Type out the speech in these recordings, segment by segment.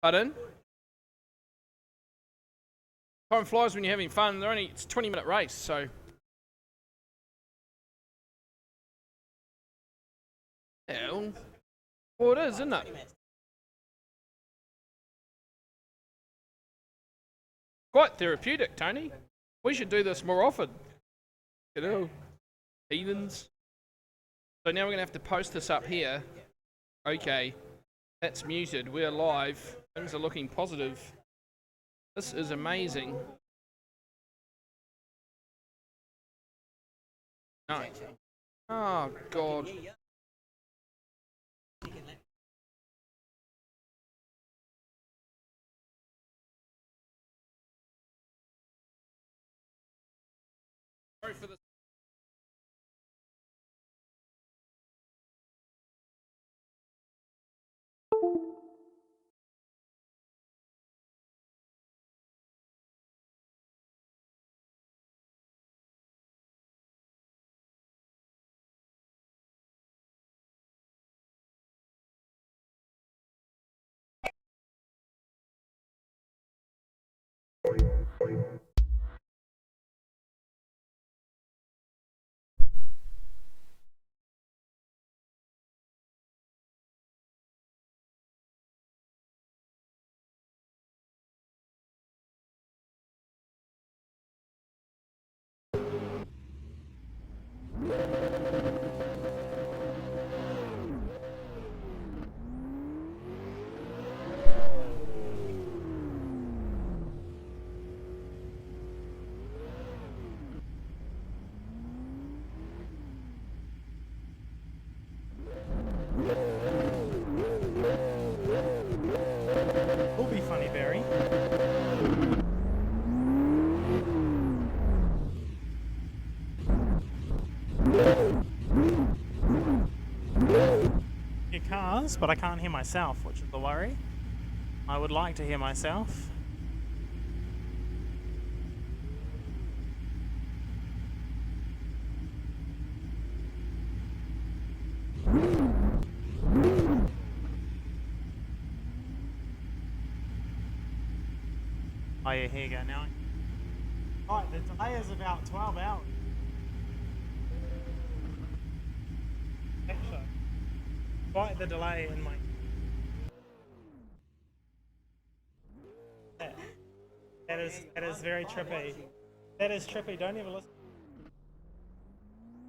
Pardon? Time flies when you're having fun. It's a 20-minute race, so. Yeah, well, it is, isn't it? Quite therapeutic, Tony. We should do this more often. You know, heathens. So now we're going to have to post this up here. Okay, that's muted. We're live. Things are looking positive. This is amazing. No. Oh, God. Sorry for this. Will be funny, Barry. Hear cars, but I can't hear myself, which is the worry. I would like to hear myself. Oh yeah, here you go now. Right, the delay is about 12 hours. Actually, quite the delay in my... That is very trippy. That is trippy, don't ever listen.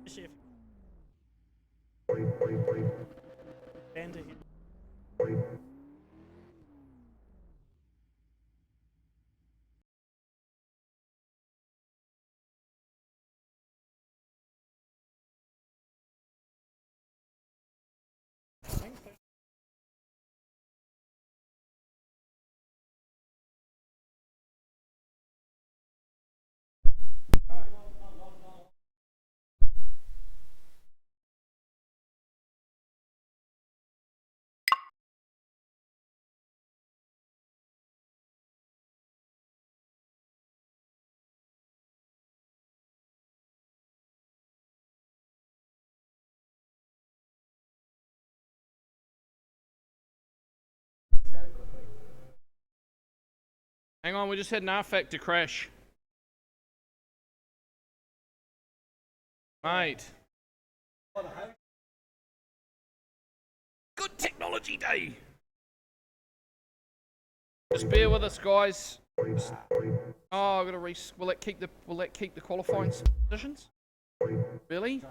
Especially if... Stand to him. Hang on, we just had an artifact to crash. Mate. Good technology day. Just bear with us, guys. Oh, I've got to will that keep the qualifying positions? Really?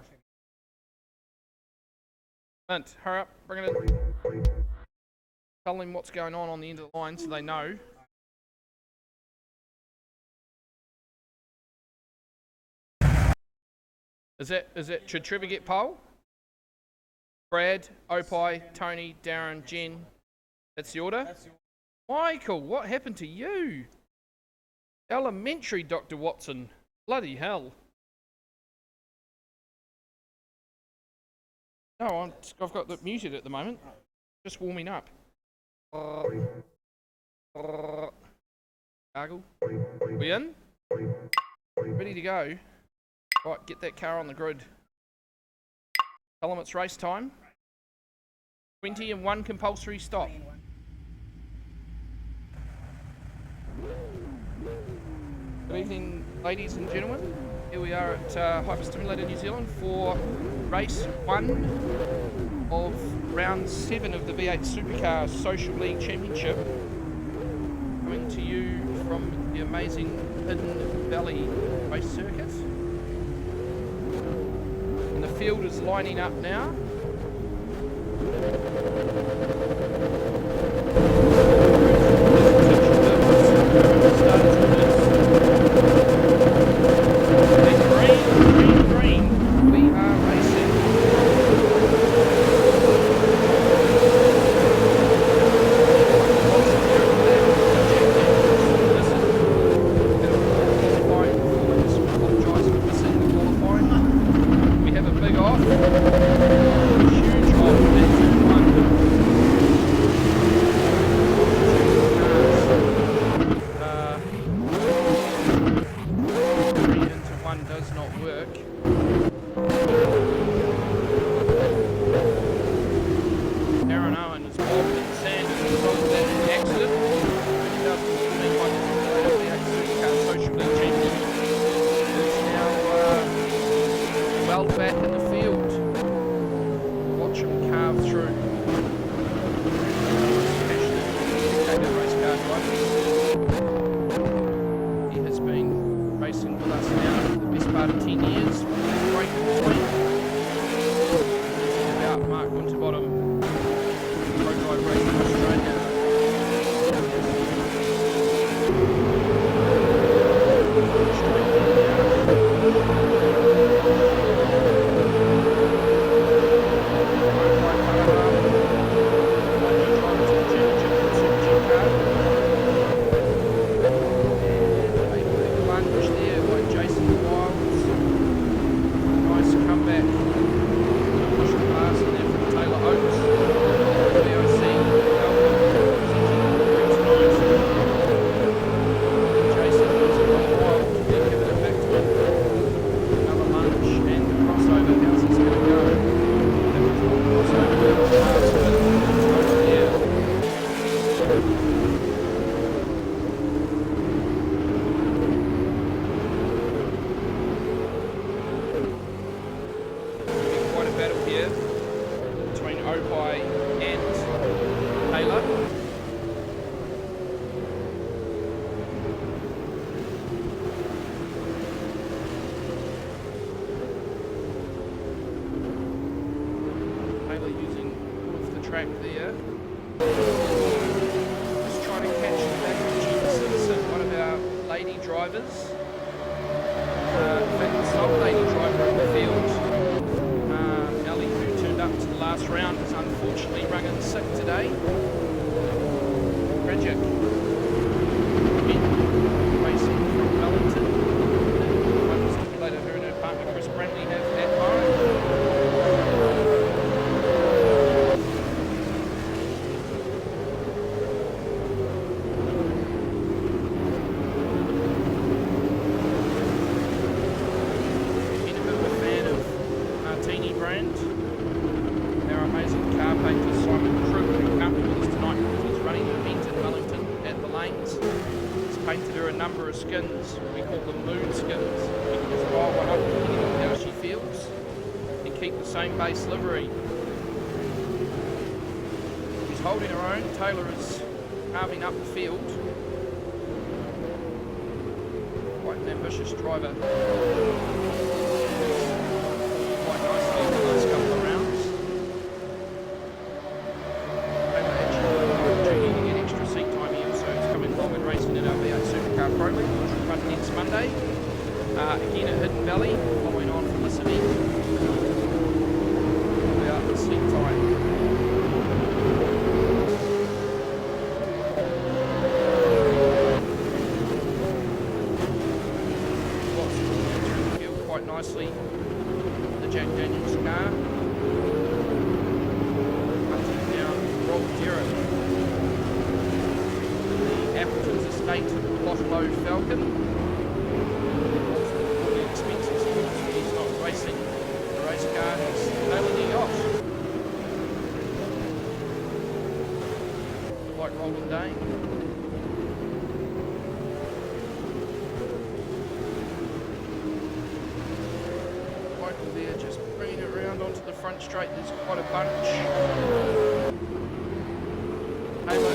Mint, hurry up, bring it in. Tell them what's going on the end of the line so they know. Is it, should Trevor get pole? Brad, Opie, Tony, Darren, Jen. That's the order? Michael, what happened to you? Elementary, Dr. Watson. Bloody hell. No, I've got it muted at the moment. Just warming up. Gargle. We in? Ready to go. Right, get that car on the grid. Tell them it's race time. 20 and 1 compulsory stop. Good evening, ladies and gentlemen. Here we are at Hyper Stimulator New Zealand for race 1 of round 7 of the V8 Supercars Social League Championship. Coming to you from the amazing Hidden Valley race circuit. And the field is lining up now. Back in the field. Watch him carve through. Race car driver. He has been racing with us now for the best part of 10 years. Break in between. About Mark Winterbottom, Pro Drive Racing Australia. Track there. Just trying to catch the back of Jim Simpson, one of our lady drivers. In fact, it's not a lady driver in the field. Ellie, who turned up to the last round, has unfortunately rung in sick today. Tragic. Racing from Wellington. One Stimulator, her and her partner Chris Brantley have at home. Our amazing car painter Simon Crook, who can't be with us tonight because he's running an event in Wellington at the lanes. He's painted her a number of skins. We call them mood skins. You can just buy one up depending on how she feels and keep the same base livery. She's holding her own. Taylor is carving up the field. Quite an ambitious driver. Quite nicely in the last couple of rounds. Taylor actually got an opportunity to get extra seat time here, so he's coming along and racing in our V8 Supercar Pro League, which will run next Monday. Again at Hidden Valley, following on from this event. About the seat time. Quite nicely. The Jack Daniels car. Hunting down Rob Derrick. The Appleton's Estate Lotto Falcon. All the expenses, he's not racing the race car, he's nailing the yacht. Look like Roland Dane. there, just bringing it around onto the front straight. There's quite a bunch. Taylor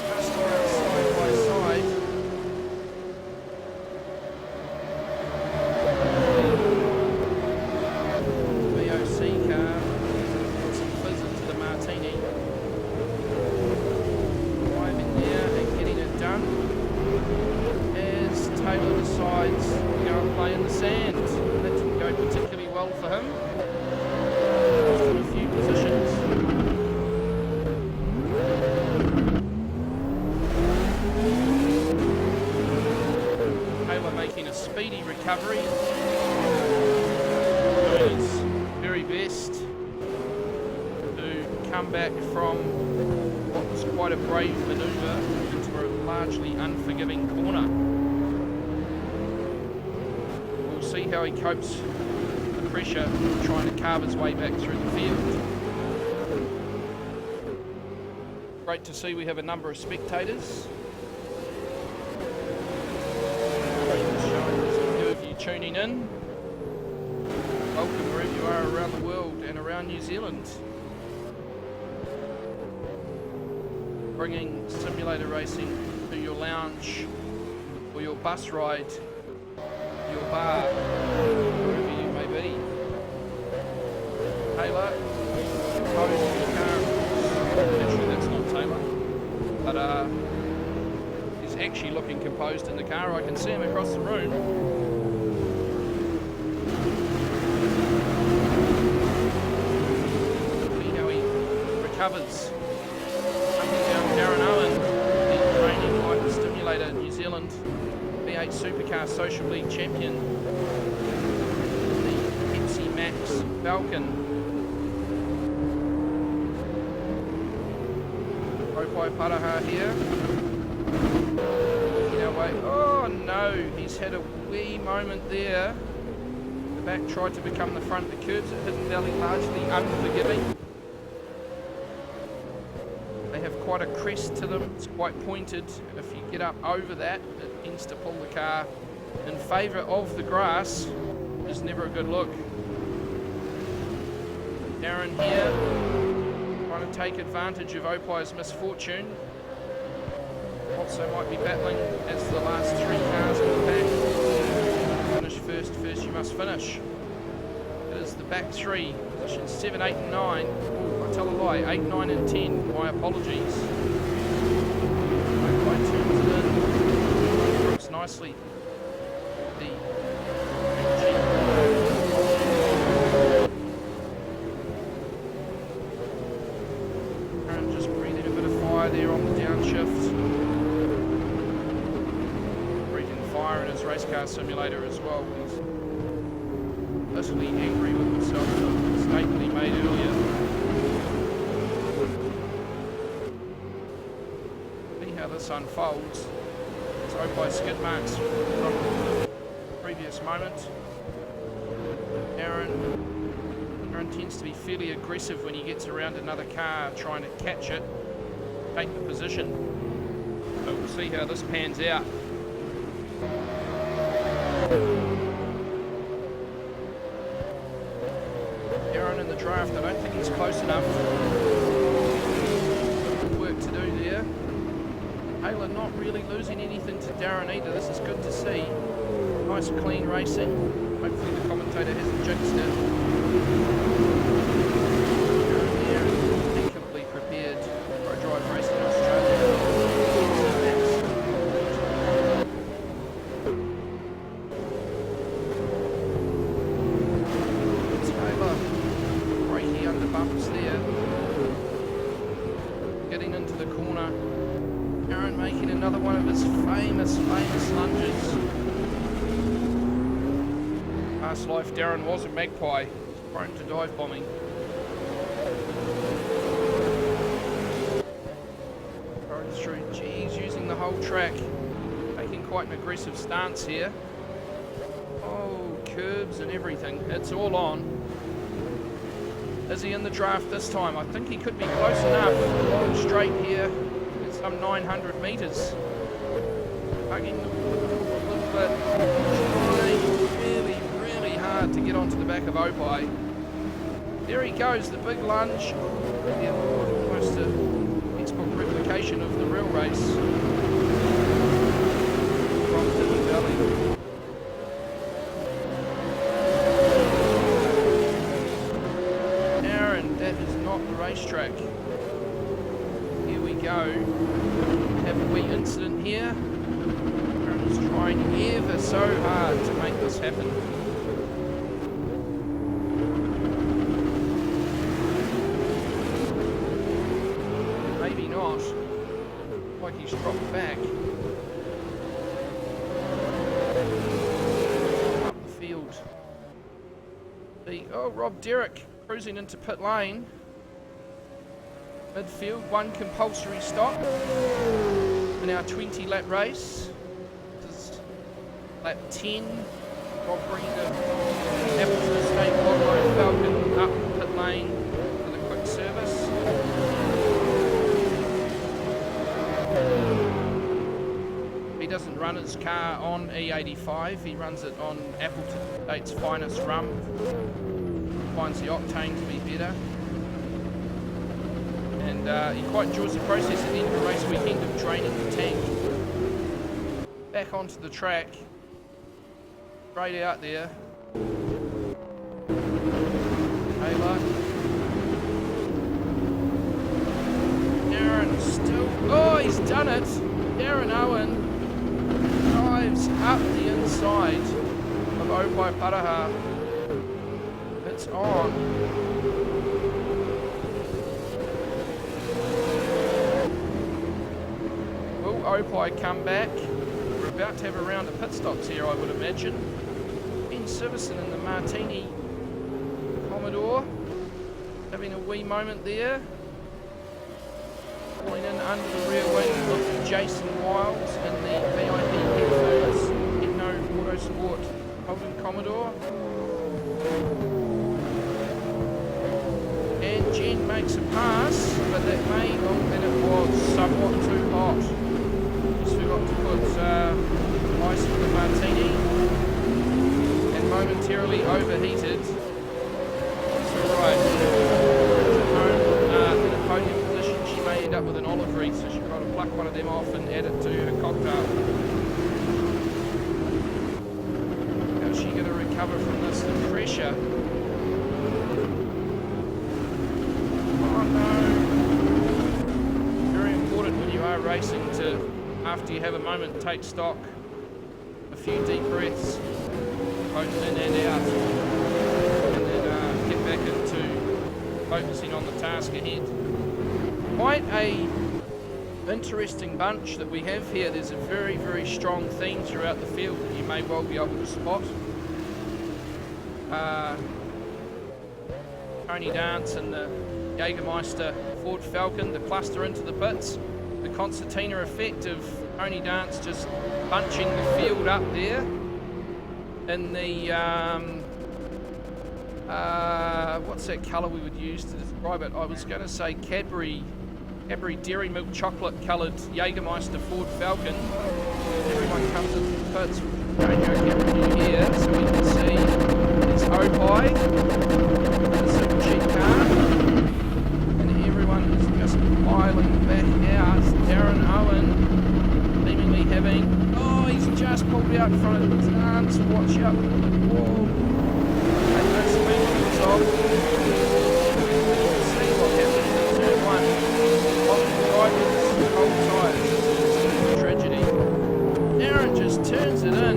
just around side by side. VOC car, put some fizz into the martini. Driving there and getting it done. As Taylor decides to go and play in the sand. That didn't go particularly well for him. Lost him a few positions. Taylor making a speedy recovery. Doing his very best to come back from what was quite a brave manoeuvre into a largely unforgiving corner. We'll see how he copes with the pressure trying to carve his way back through the field. Great to see we have a number of spectators. Showing there's a few of you tuning in. Welcome wherever you are around the world and around New Zealand. Bringing simulator racing to your lounge or your bus ride, your bar, wherever you may be. Taylor, composed in the car. Actually, that's not Taylor, but he's actually looking composed in the car. I can see him across the room. See how he recovers. Darren Owen, the reigning Hidden Stimulator New Zealand V8 Supercar Social League champion, the Pepsi Max Falcon. Opai Paraha here. Making our way. Oh no, he's had a wee moment there. The back tried to become the front. The curbs at Hidden Valley largely unforgiving. They have quite a crest to them, it's quite pointed, and if you get up over that, it tends to pull the car in favour of the grass, which is never a good look. Darren here, trying to take advantage of Opai's misfortune. Also might be battling as the last three cars in the back. Finish first you must finish. It is the back three, positions 7, 8 and 9. I tell a lie, 8, 9 and 10, my apologies. Opie turns it in, works nicely. The Aaron just breathing a bit of fire there on the downshift. Breathing fire in his race car simulator as well. He's bitterly angry with himself for the statement he made earlier. See how this unfolds. It's Opie skid marks from the previous moment. Aaron tends to be fairly aggressive when he gets around another car trying to catch it, take the position. But we'll see how this pans out. Aaron in the draft, I don't think he's close enough. Good work to do there. Taylor not really losing anything to Darren either. This is good to see. Nice clean racing. Hopefully the commentator hasn't jinxed it. Darren here, impeccably prepared for a drive racing in Australia. Taylor breaking under bumps there. Getting into the corner. Aaron making another one of his famous lunges. Past life, Darren was a magpie, prone to dive bombing. Goes through, geez, using the whole track, taking quite an aggressive stance here. Oh, curbs and everything, it's all on. Is he in the draft this time? I think he could be close enough. Long straight here. Some 900 metres. Hugging a little bit. Trying really hard hard to get onto the back of Opie. There he goes, the big lunge. Yeah, almost a textbook replication of the real race from Hidden Valley. Aaron, that is not the racetrack. Here we go. Have a wee incident here. Aaron is trying ever so hard to make this happen. Maybe not. Like he's dropped back. Up the field. Oh, Rob Derrick cruising into pit lane. Midfield, one compulsory stop in our 20 lap race. This is lap 10. Rob bringing the Appleton Estate Logline Falcon up pit lane for the quick service. He doesn't run his car on E85, he runs it on Appleton Estate's finest rum. Finds the octane to be better. And he quite enjoys the process at the end of a race weekend of draining the tank. Back onto the track. Straight out there. Taylor. Darren still... Oh, he's done it! Darren Owen drives up the inside of Opie Paraha. It's on. Will Opie come back? We're about to have a round of pit stops here, I would imagine. Ben Siverson in the Martini Commodore having a wee moment there. Pulling in under the rear wing of Jason Wiles in the VIP headphones Ethno Autosport Holden Commodore. And Jen makes a pass, but that may, and it was somewhat too hot. Just forgot to put ice in the Martini and momentarily overheated. It's alright. In a podium position, she may end up with an olive wreath, so she's got to pluck one of them off and add it to her cocktail. How's she going to recover from this? The pressure. Racing to, after you have a moment, take stock, a few deep breaths, both in and out, and then get back into focusing on the task ahead. Quite a interesting bunch that we have here. There's a very, very strong theme throughout the field that you may well be able to spot. Tony Dance and the Jägermeister Ford Falcon, the cluster into the pits. The concertina effect of Tony Dance just bunching the field up there in the what's that colour we would use to describe it? I was going to say Cadbury Dairy Milk chocolate coloured Jägermeister Ford Falcon. Everyone comes into the pits with radio camera view here, so we can see it's Opie, the Super G car, and everyone is just piling back out. Darren Owen seemingly having... Oh, he's just pulled out in front of his arms. Watch out. Whoa. Take those wheels off. See what happens in turn one. Off the drivers, cold tyres. Tragedy. Darren just turns it in.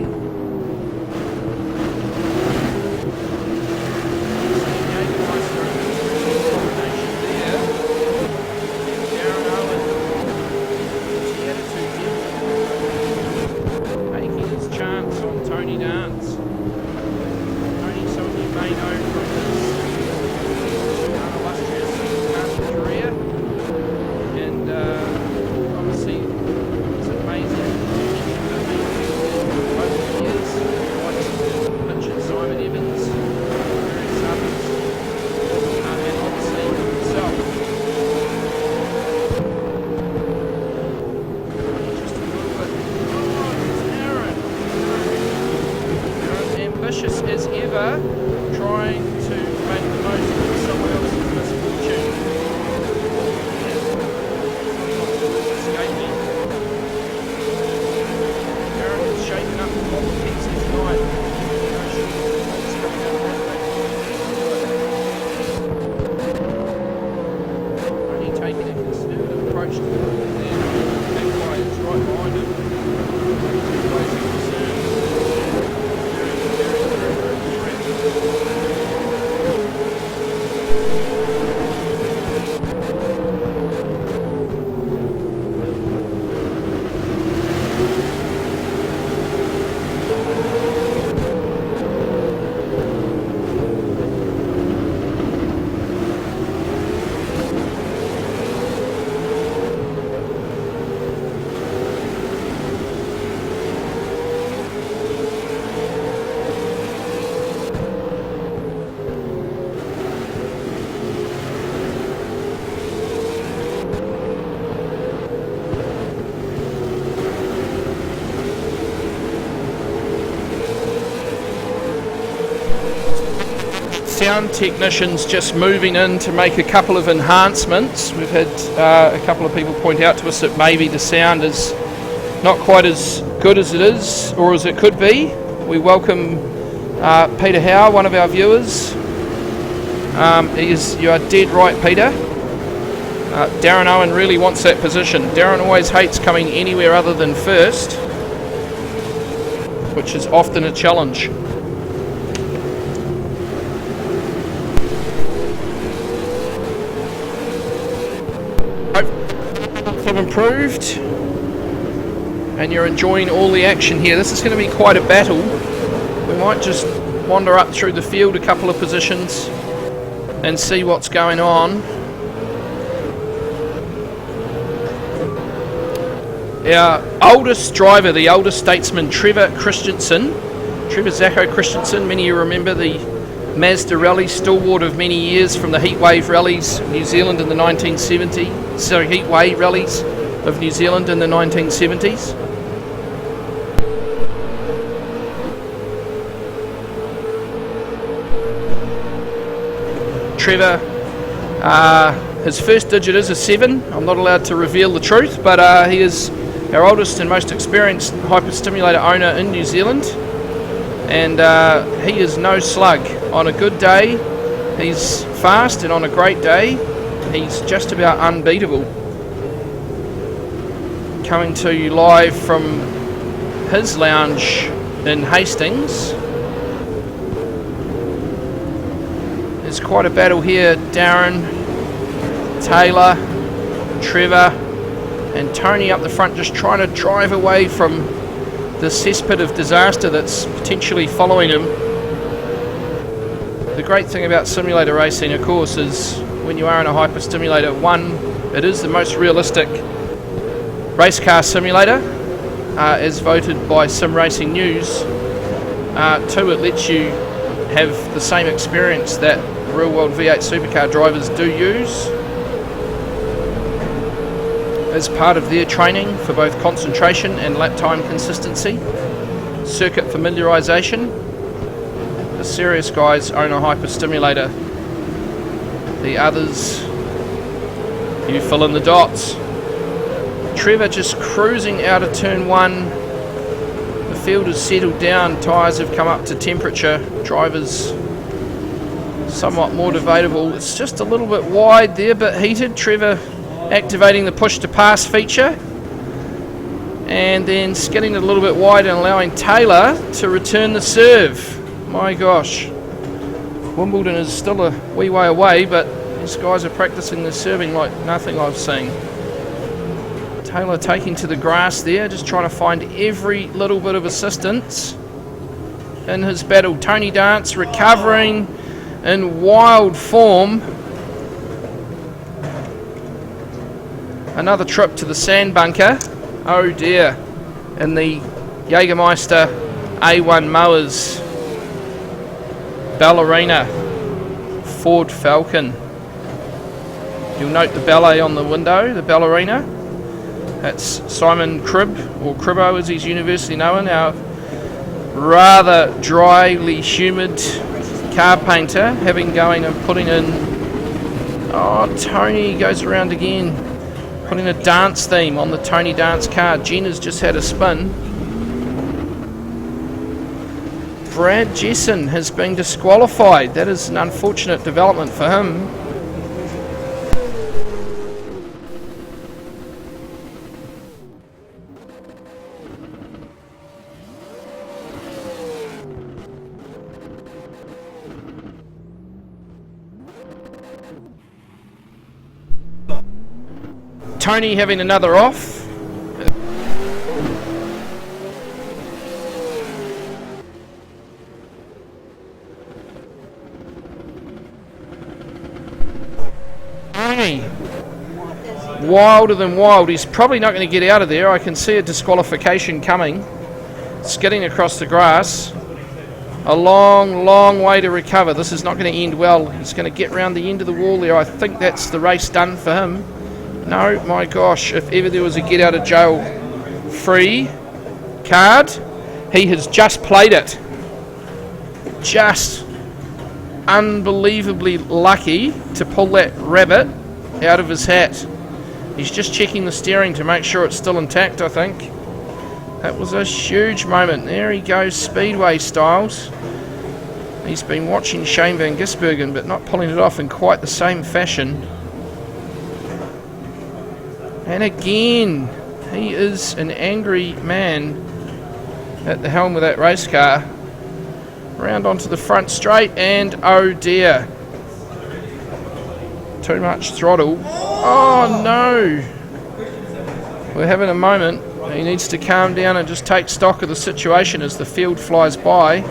Sound technicians just moving in to make a couple of enhancements. We've had a couple of people point out to us that maybe the sound is not quite as good as it is or as it could be. We welcome Peter Howe, one of our viewers. You are dead right, Peter. Darren Owen really wants that position. Darren always hates coming anywhere other than first, which is often a challenge. Have improved and you're enjoying all the action here. This is going to be quite a battle. We might just wander up through the field a couple of positions and see what's going on. Our oldest driver, the oldest statesman, Trevor Zacco Christensen, many of you remember the Mazda rally stalwart of many years from the heatwave rallies of New Zealand in the 1970s. Sorry, heatwave rallies of New Zealand in the 1970s. Trevor, his first digit is a 7. I'm not allowed to reveal the truth, but he is our oldest and most experienced hyperstimulator owner in New Zealand. And he is no slug. On a good day, he's fast, and on a great day, he's just about unbeatable. Coming to you live from his lounge in Hastings. There's quite a battle here. Darren, Taylor, Trevor, and Tony up the front, just trying to drive away from the cesspit of disaster that's potentially following him. The great thing about simulator racing, of course, is when you are in a hyperstimulator, one, it is the most realistic race car simulator, as voted by Sim Racing News. Two, it lets you have the same experience that real world V8 supercar drivers do use as part of their training for both concentration and lap time consistency, circuit familiarization. The serious guys own a hyperstimulator. The others, you fill in the dots. Trevor just cruising out of turn 1. The field has settled down, tyres have come up to temperature, drivers somewhat more debatable. It's just a little bit wide there, but heated. Trevor activating the push to pass feature and then skidding it a little bit wide and allowing Taylor to return the serve. My gosh, Wimbledon is still a wee way away, but these guys are practicing their serving like nothing I've seen. Taylor taking to the grass there, just trying to find every little bit of assistance in his battle. Tony Dance recovering in wild form. Another trip to the sand bunker. Oh dear. In the Jägermeister A1 mowers. Ballerina. Ford Falcon. You'll note the ballet on the window, the Ballerina. That's Simon Cribb, or Cribbo as he's universally known, our rather dryly humid car painter, having going and putting in... Oh, Tony goes around again, putting a dance theme on the Tony Dance car. Jen has just had a spin. Brad Jessen has been disqualified. That is an unfortunate development for him. Tony having another off. Tony. Wilder than wild. He's probably not going to get out of there. I can see a disqualification coming. Skidding across the grass. A long, long way to recover. This is not going to end well. He's going to get round the end of the wall there. I think that's the race done for him. No, my gosh, if ever there was a get out of jail free card, he has just played it. Just unbelievably lucky to pull that rabbit out of his hat. He's just checking the steering to make sure it's still intact, I think. That was a huge moment. There he goes, Speedway styles. He's been watching Shane van Gisbergen, but not pulling it off in quite the same fashion. And again, he is an angry man at the helm of that race car. Round onto the front straight, and oh dear. Too much throttle. Oh no! We're having a moment. He needs to calm down and just take stock of the situation as the field flies by.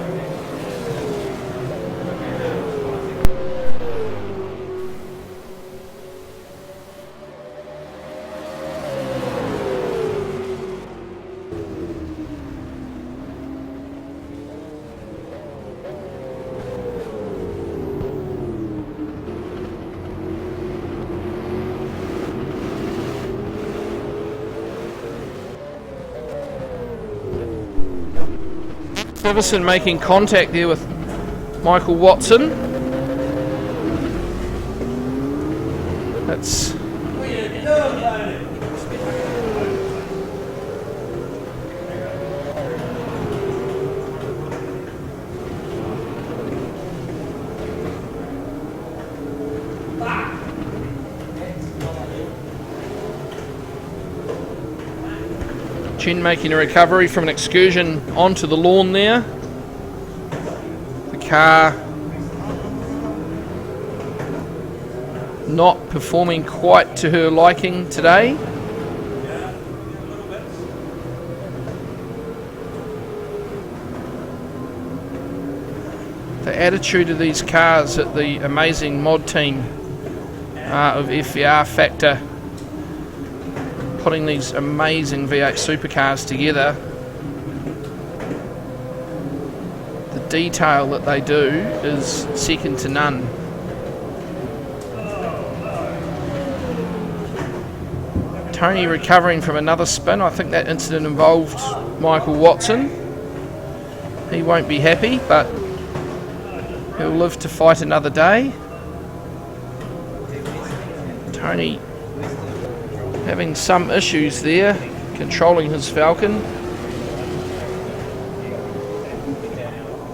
Ferguson making contact there with Michael Watson. That's Chen making a recovery from an excursion onto the lawn there. The car not performing quite to her liking today. The attitude of these cars at the amazing mod team of FVR Factor, putting these amazing V8 supercars together. The detail that they do is second to none. Tony recovering from another spin. I think that incident involved Michael Watson. He won't be happy, but he'll live to fight another day. Tony having some issues there, controlling his Falcon.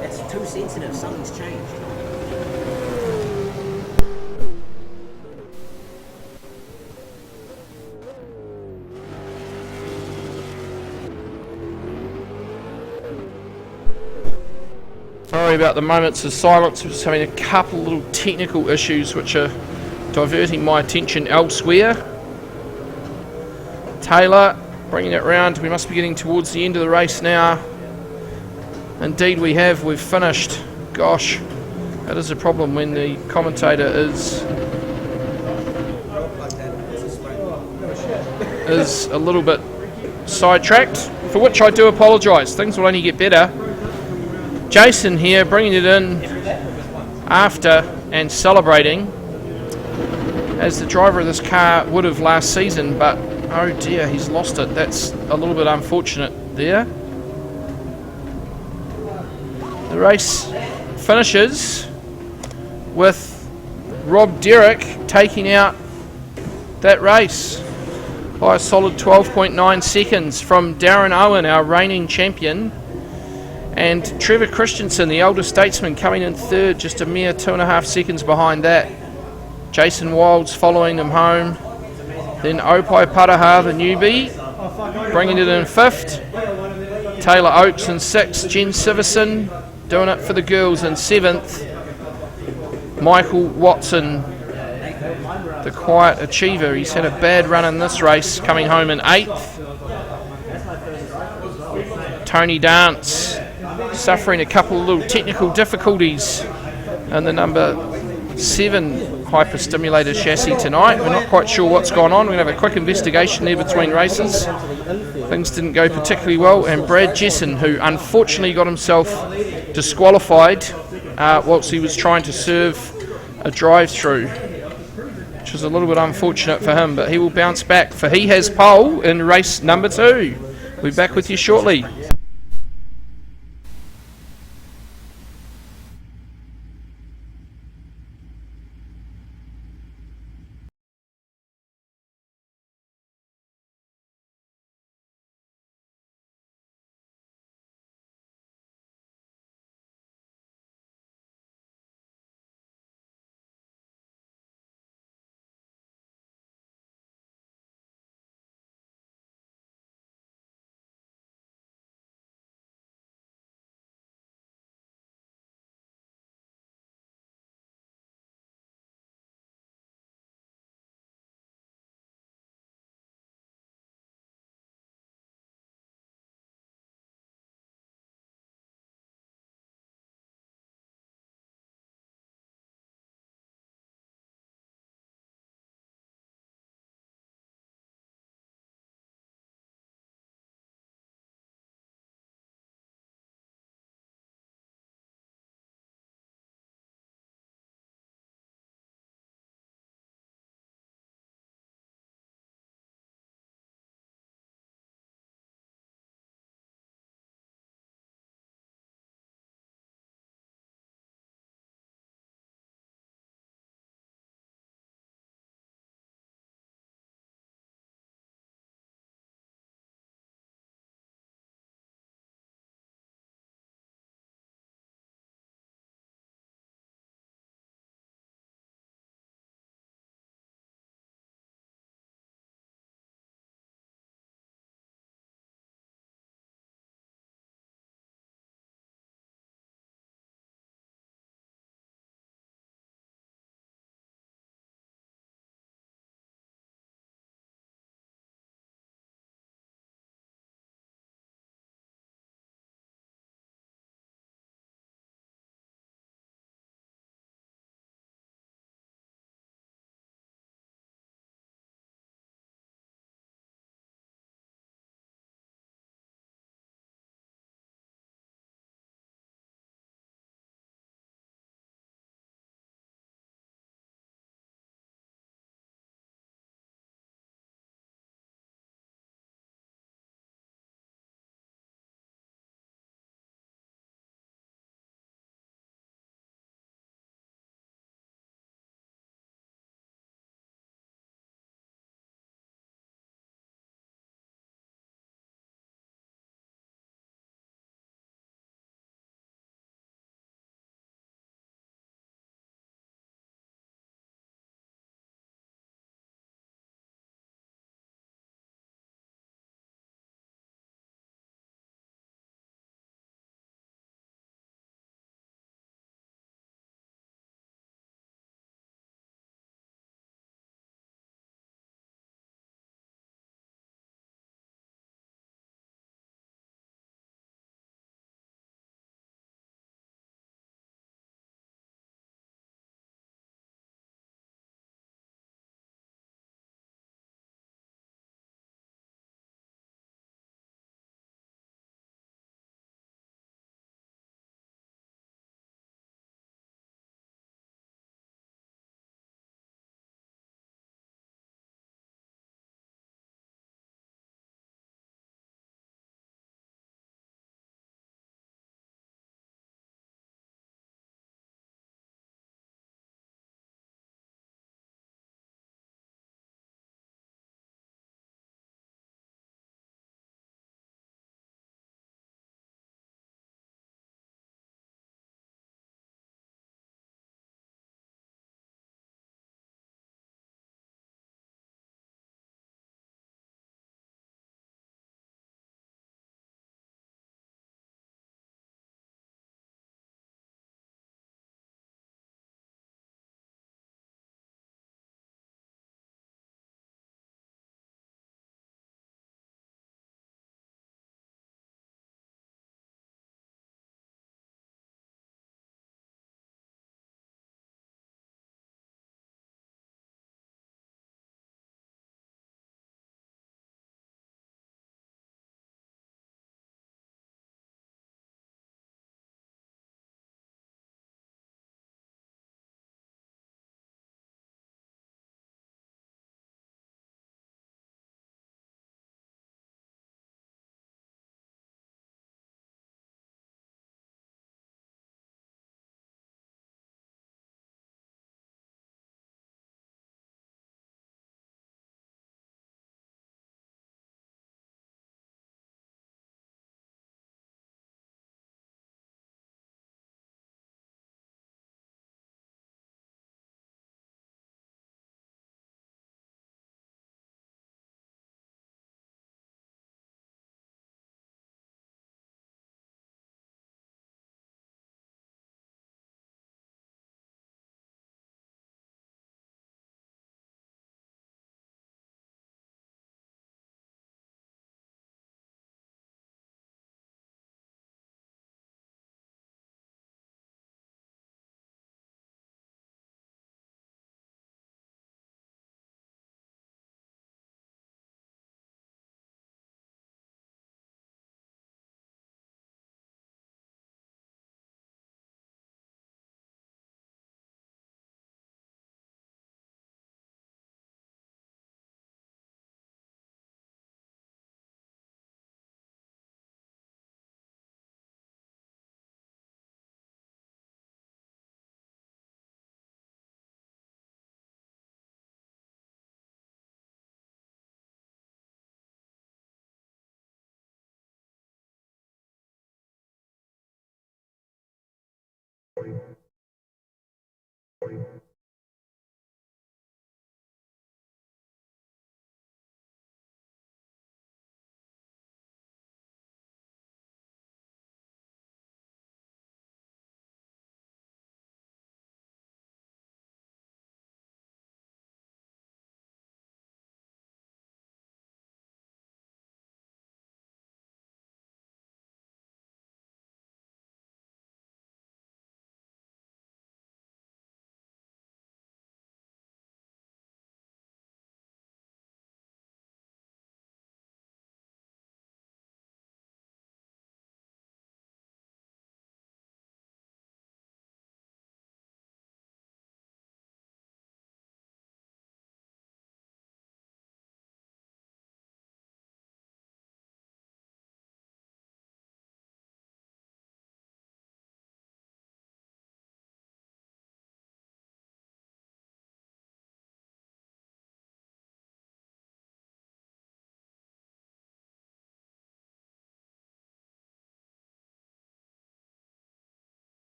That's too sensitive, something's changed. Sorry about the moments of silence. We're just having a couple little technical issues which are diverting my attention elsewhere. Taylor bringing it round. We must be getting towards the end of the race now. Indeed we have. We've finished. Gosh, that is a problem when the commentator is a little bit sidetracked, for which I do apologise. Things will only get better. Jason here bringing it in after and celebrating as the driver of this car would have last season, but oh dear, he's lost it. That's a little bit unfortunate there. The race finishes with Rob Derrick taking out that race by a solid 12.9 seconds from Darren Owen, our reigning champion, and Trevor Christensen, the elder statesman, coming in third, just a mere 2.5 seconds behind that. Jason Wilds following them home. Then Opai Paraha, the newbie, bringing it in fifth. Taylor Oakes in sixth. Jen Siverson doing it for the girls in seventh. Michael Watson, the quiet achiever. He's had a bad run in this race, coming home in eighth. Tony Dance suffering a couple of little technical difficulties in the number 7 Hyper Stimulator chassis tonight. We're not quite sure what's gone on. We're going to have a quick investigation there between races. Things didn't go particularly well, and Brad Jessen, who unfortunately got himself disqualified whilst he was trying to serve a drive-through, which was a little bit unfortunate for him, but he will bounce back, for he has pole in race number 2. We'll be back with you shortly.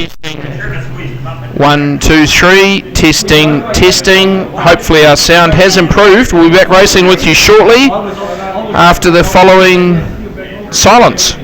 Testing. 1, 2, 3. Testing, testing. Hopefully our sound has improved. We'll be back racing with you shortly after the following silence.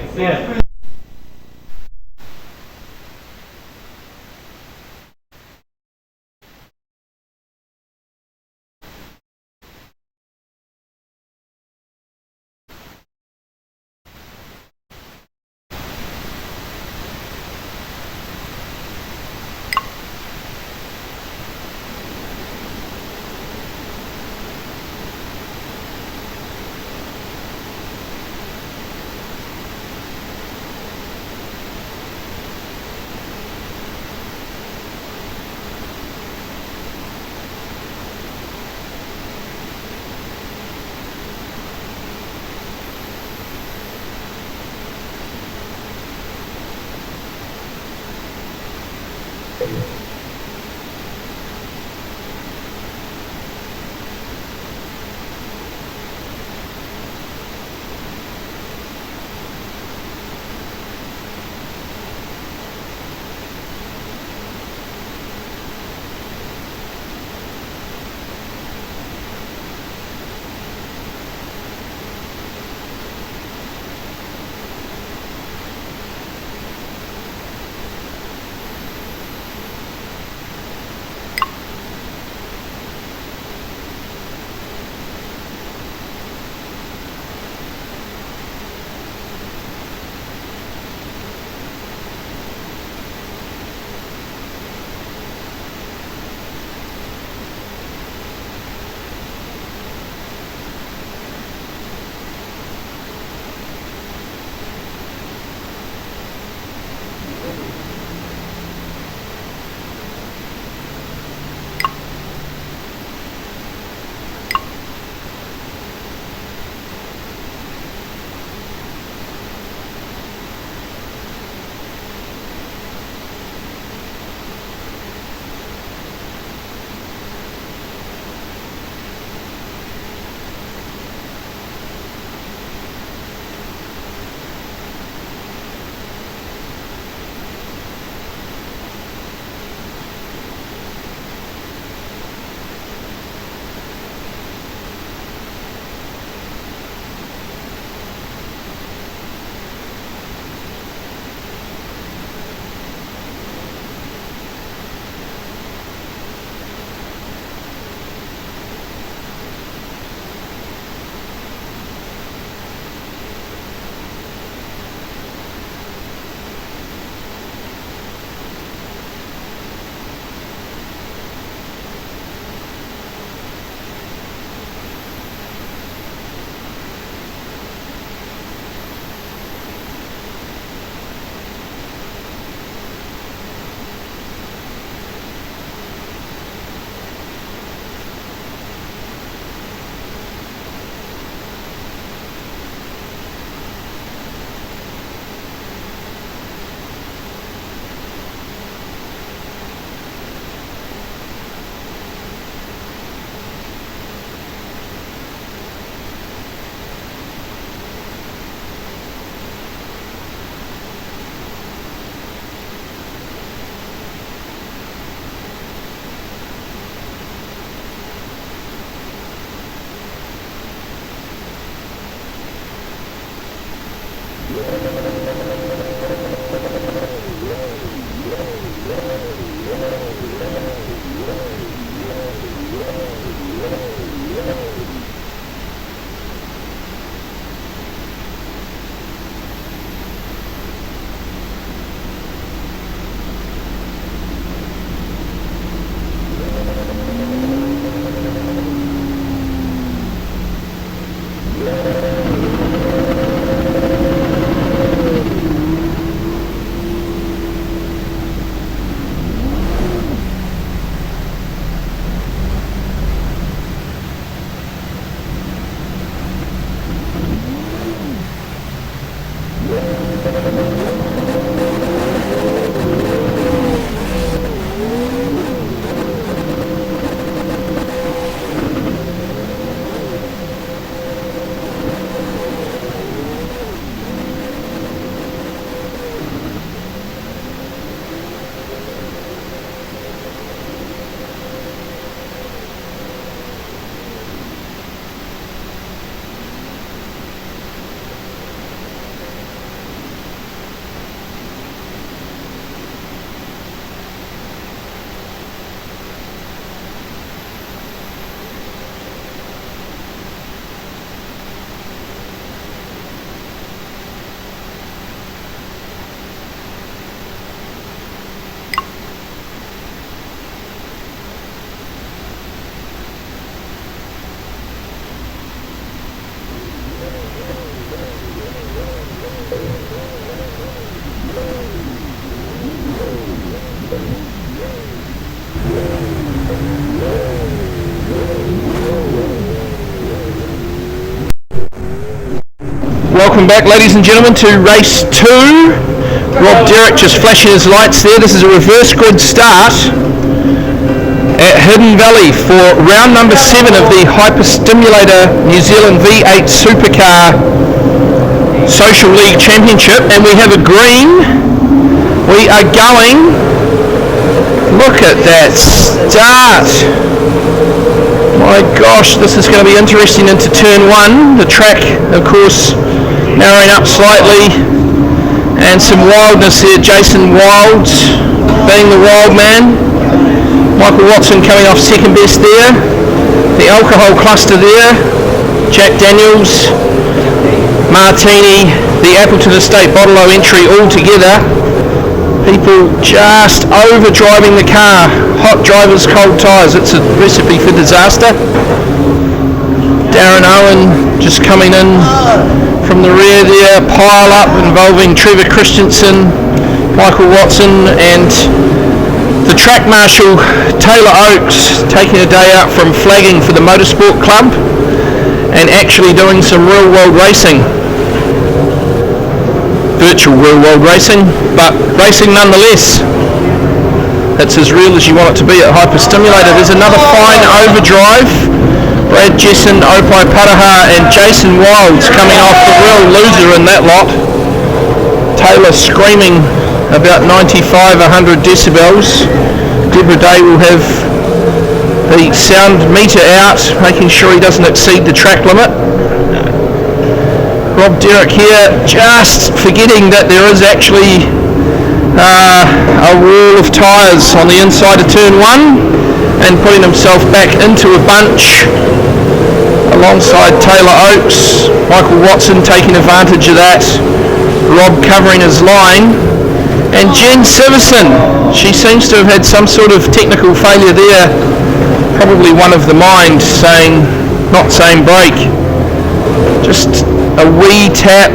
Welcome back, ladies and gentlemen, to race 2. Rob Derrick just flashing his lights there. This is a reverse grid start at Hidden Valley for round number 7 of the Hyper Stimulator New Zealand V8 Supercar Social League Championship, and we have a green. We are going. Look at that start. My gosh, this is going to be interesting into turn 1. The track, of course, narrowing up slightly, and some wildness there. Jason Wild being the wild man. Michael Watson coming off second best there. The alcohol cluster there. Jack Daniels, Martini, the Apple to the State Bottle-O entry all together. People just overdriving the car. Hot drivers, cold tyres. It's a recipe for disaster. Darren Owen just coming in from the rear there. Pile up involving Trevor Christensen, Michael Watson, and the track marshal Taylor Oakes taking a day out from flagging for the Motorsport Club and actually doing some real world racing. Virtual real world racing, but racing nonetheless. That's as real as you want it to be at Hyper Stimulator. There's another fine overdrive. Brad Jessen, Opai Paraha and Jason Wilds coming off the real loser in that lot. Taylor screaming about 95, 100 decibels. Deborah Day will have the sound meter out, making sure he doesn't exceed the track limit. Rob Derrick here just forgetting that there is actually a wall of tyres on the inside of turn 1 and putting himself back into a bunch alongside Taylor Oakes. Michael Watson taking advantage of that. Rob covering his line. And Jen Siverson, she seems to have had some sort of technical failure there. Probably one of the mind saying, not saying brake. Just a wee tap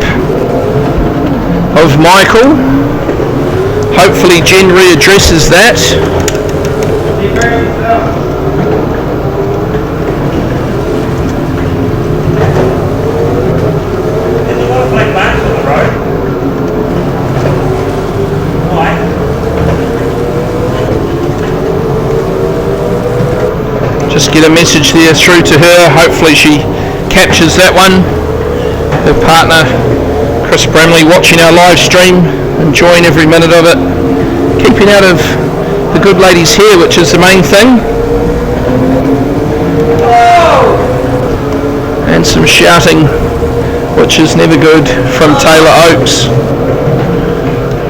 of Michael. Hopefully Jen readdresses that. Just get a message there through to her. Hopefully she captures that one. Her partner Chris Bramley watching our live stream, enjoying every minute of it, keeping out of the good ladies here, which is the main thing. And some shouting, which is never good, from Taylor Oakes.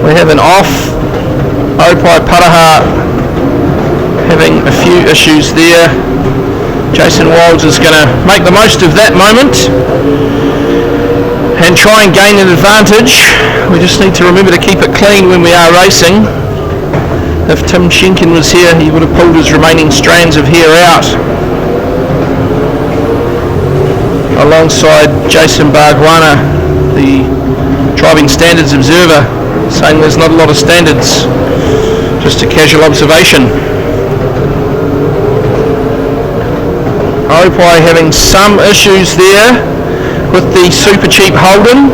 We have an off. Opai Paraha having a few issues there. Jason Wilds is going to make the most of that moment and try and gain an advantage. We just need to remember to keep it clean when we are racing. If Tim Schenken was here, he would have pulled his remaining strands of hair out. Alongside Jason Bargwana, the driving standards observer, saying there's not a lot of standards, just a casual observation. Opai having some issues there with the super cheap Holden.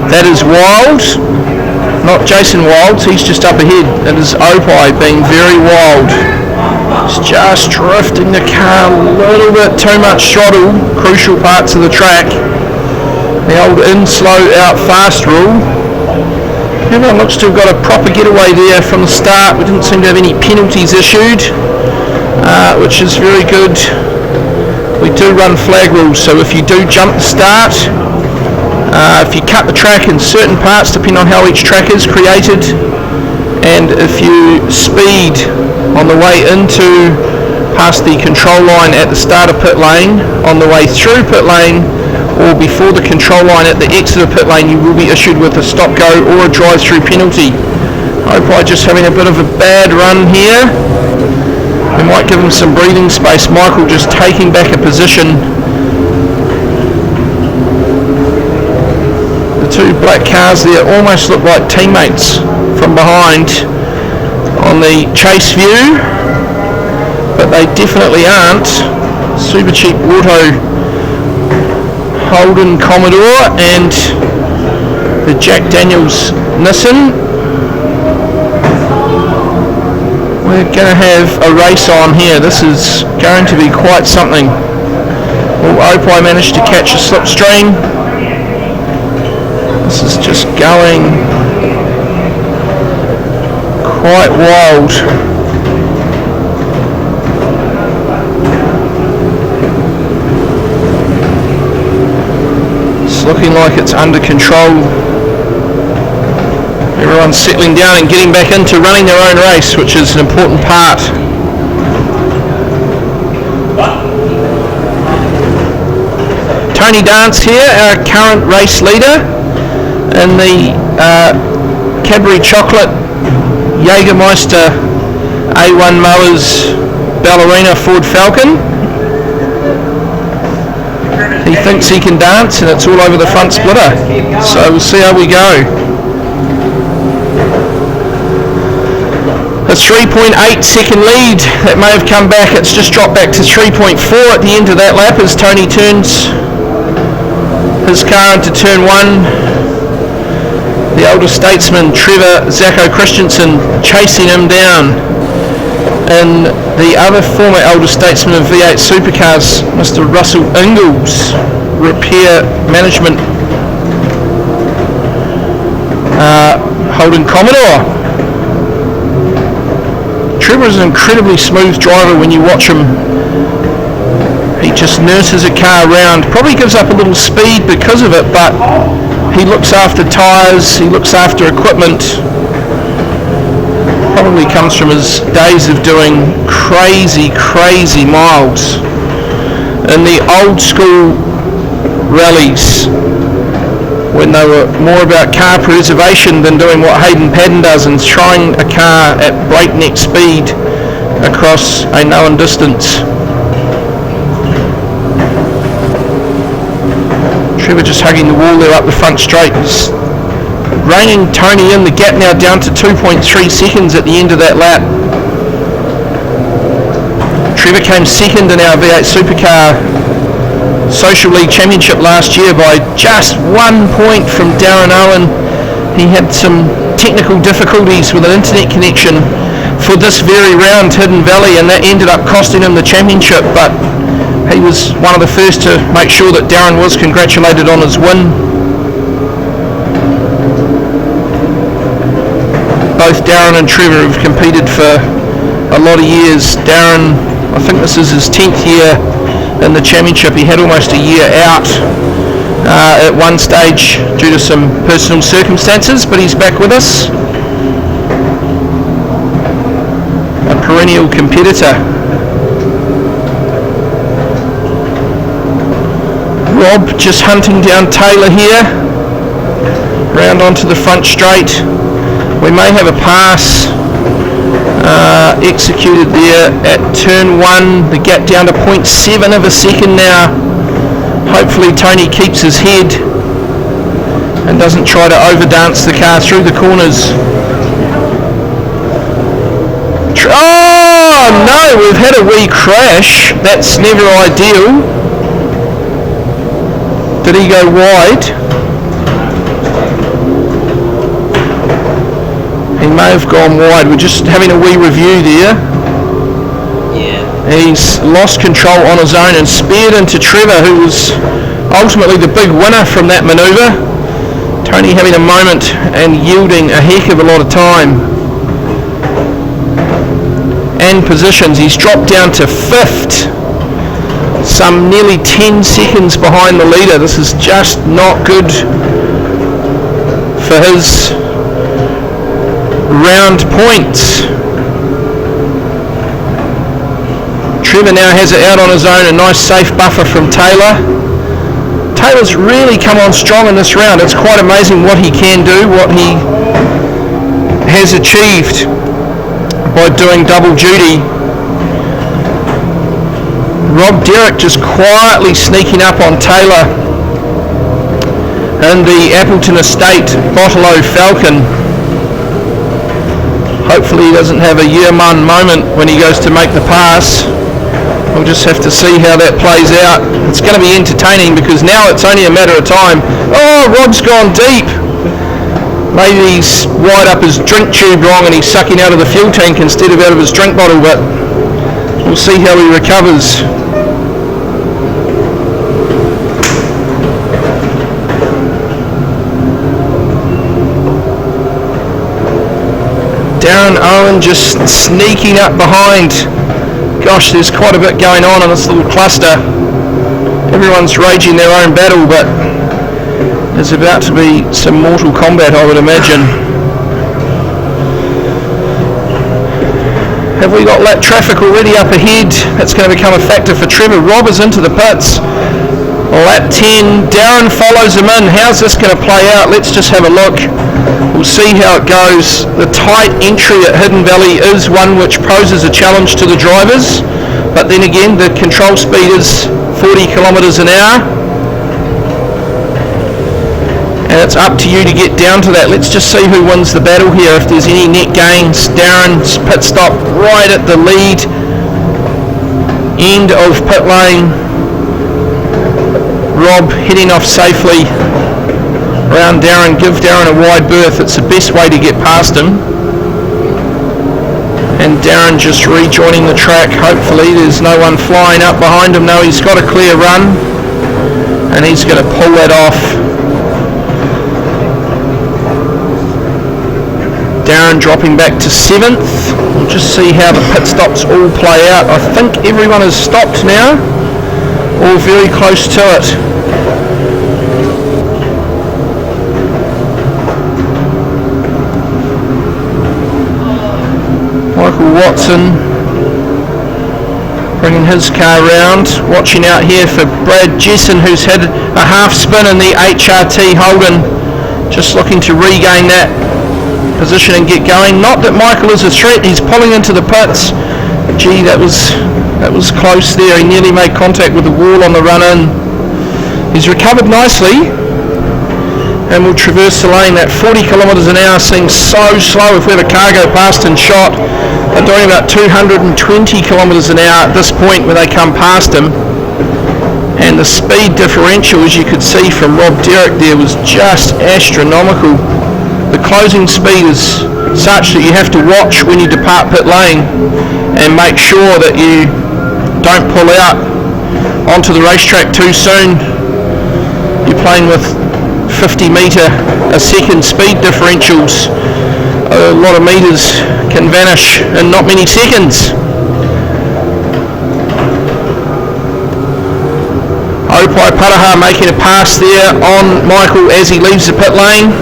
That is Wild, not Jason Wilds, he's just up ahead. It is Opai being very wild. It's just drifting the car a little bit too much throttle, crucial parts of the track. The old in slow out fast rule. Everyone looks to have got a proper getaway there from the start. We didn't seem to have any penalties issued, which is very good. We do run flag rules, so if you do jump the start, if you cut the track in certain parts depending on how each track is created, and if you speed on the way into past the control line at the start of pit lane, on the way through pit lane, or before the control line at the exit of pit lane, you will be issued with a stop-go or a drive-through penalty. Opai just having a bit of a bad run here. We might give him some breathing space. Michael just taking back a position. The two black cars there almost look like teammates from behind on the chase view, but they definitely aren't. Super cheap auto Holden Commodore and the Jack Daniels Nissan. We're going to have a race on here. This is going to be quite something. Will Opie manage to catch a slipstream? This is just going quite wild. It's looking like it's under control. Everyone's settling down and getting back into running their own race, which is an important part. Tony Dance here, our current race leader in the Cadbury Chocolate Jägermeister A1 Mowers Ballerina Ford Falcon. He thinks he can dance and it's all over the front splitter. So we'll see how we go. A 3.8 second lead. That may have come back. It's just dropped back to 3.4 at the end of that lap as Tony turns his car into turn 1. The older statesman Trevor Zacco Christensen chasing him down. And the other former elder statesman of V8 Supercars, Mr. Russell Ingalls, repair management Holden Commodore. Trevor is an incredibly smooth driver when you watch him. He just nurses a car around, probably gives up a little speed because of it, but he looks after tyres, he looks after equipment. Probably comes from his days of doing crazy miles in the old school rallies when they were more about car preservation than doing what Hayden Paddon does and trying a car at breakneck speed across a known distance. Trevor just hugging the wall there up the front straight. He's reining Tony in, the gap now down to 2.3 seconds at the end of that lap. Trevor came second in our V8 Supercar Social League Championship last year by just 1 point from Darren Owen. He had some technical difficulties with an internet connection for this very round, Hidden Valley, and that ended up costing him the championship, but he was one of the first to make sure that Darren was congratulated on his win. Both Darren and Trevor have competed for a lot of years. Darren, I think this is his 10th year in the championship. He had almost a year out at one stage due to some personal circumstances, but he's back with us. A perennial competitor. Rob just hunting down Taylor here. Round onto the front straight. We may have a pass executed there at turn 1. The gap down to 0.7 of a second now. Hopefully Tony keeps his head and doesn't try to overdance the car through the corners. Oh no, we've had a wee crash. That's never ideal. Did he go wide? He may have gone wide. We're just having a wee review there. Yeah. He's lost control on his own and speared into Trevor, who was ultimately the big winner from that manoeuvre. Tony having a moment and yielding a heck of a lot of time and positions. He's dropped down to 5th, some nearly 10 seconds behind the leader. This is just not good for his round points. Trevor now has it out on his own, a nice safe buffer from Taylor. Taylor's really come on strong in this round. It's quite amazing what he can do, what he has achieved by doing double duty. Rob Derrick just quietly sneaking up on Taylor in the Appleton Estate Bottle-O Falcon. Hopefully he doesn't have a Yearman moment when he goes to make the pass. We'll just have to see how that plays out. It's going to be entertaining because now it's only a matter of time. Oh, Rod's gone deep. Maybe he's wired up his drink tube wrong and he's sucking out of the fuel tank instead of out of his drink bottle, but we'll see how he recovers. Darren Owen just sneaking up behind. Gosh, there's quite a bit going on in this little cluster. Everyone's raging their own battle, but there's about to be some mortal combat, I would imagine. Have we got lap traffic already up ahead? That's going to become a factor for Trevor. Rob is into the pits. Lap 10, Darren follows him in. How's this going to play out? Let's just have a look. We'll see how it goes. The tight entry at Hidden Valley is one which poses a challenge to the drivers, but then again the control speed is 40 kilometres an hour, and it's up to you to get down to that. Let's just see who wins the battle here, if there's any net gains. Darren's pit stop right at the lead end of pit lane. Rob heading off safely around Darren. Give Darren a wide berth. It's the best way to get past him. And Darren just rejoining the track. Hopefully there's no one flying up behind him. No, he's got a clear run and he's going to pull that off. Darren dropping back to 7th. We'll just see how the pit stops all play out. I think everyone has stopped now, or very close to it. Michael Watson bringing his car round. Watching out here for Brad Jesson, who's had a half spin in the HRT Holden, just looking to regain that position and get going. Not that Michael is a threat. He's pulling into the pits. Gee, that was close there. He nearly made contact with the wall on the run in. He's recovered nicely and will traverse the lane. That 40 kilometres an hour seems so slow. If we have a car go past and shot, they're doing about 220 kilometres an hour at this point when they come past him. And the speed differential, as you could see from Rob Derrick there, was just astronomical. The closing speed is such that you have to watch when you depart pit lane and make sure that you don't pull out onto the racetrack too soon. You're playing with 50 metre a second speed differentials. A lot of meters can vanish in not many seconds. Opai Paraha making a pass there on Michael as he leaves the pit lane.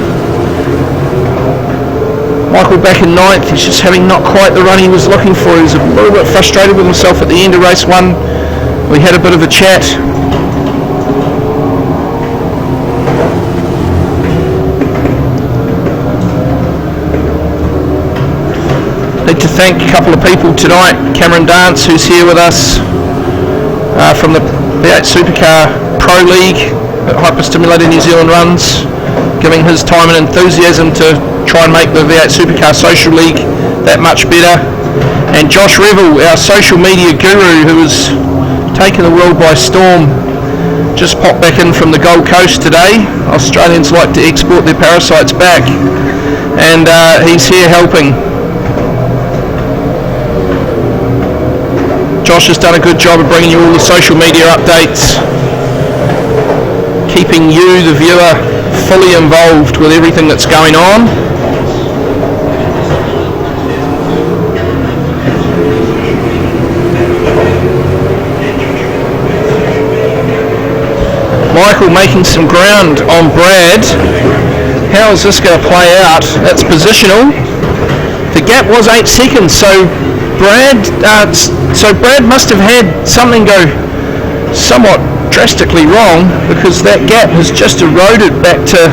Michael back in 9th. He's just having not quite the run he was looking for. He was a little bit frustrated with himself at the end of race 1. We had a bit of a chat. Need to thank a couple of people tonight. Cameron Dance, who's here with us from the V8 Supercar Pro League at Hyper Stimulator New Zealand runs, giving his time and enthusiasm to try and make the V8 Supercar Social League that much better. And Josh Revel, our social media guru, who has taken the world by storm, just popped back in from the Gold Coast today. Australians like to export their parasites back, and he's here helping. Josh has done a good job of bringing you all the social media updates, keeping you, the viewer, fully involved with everything that's going on. Michael making some ground on Brad. How is this going to play out? That's positional. The gap was 8 seconds, so Brad must have had something go somewhat drastically wrong, because that gap has just eroded back to,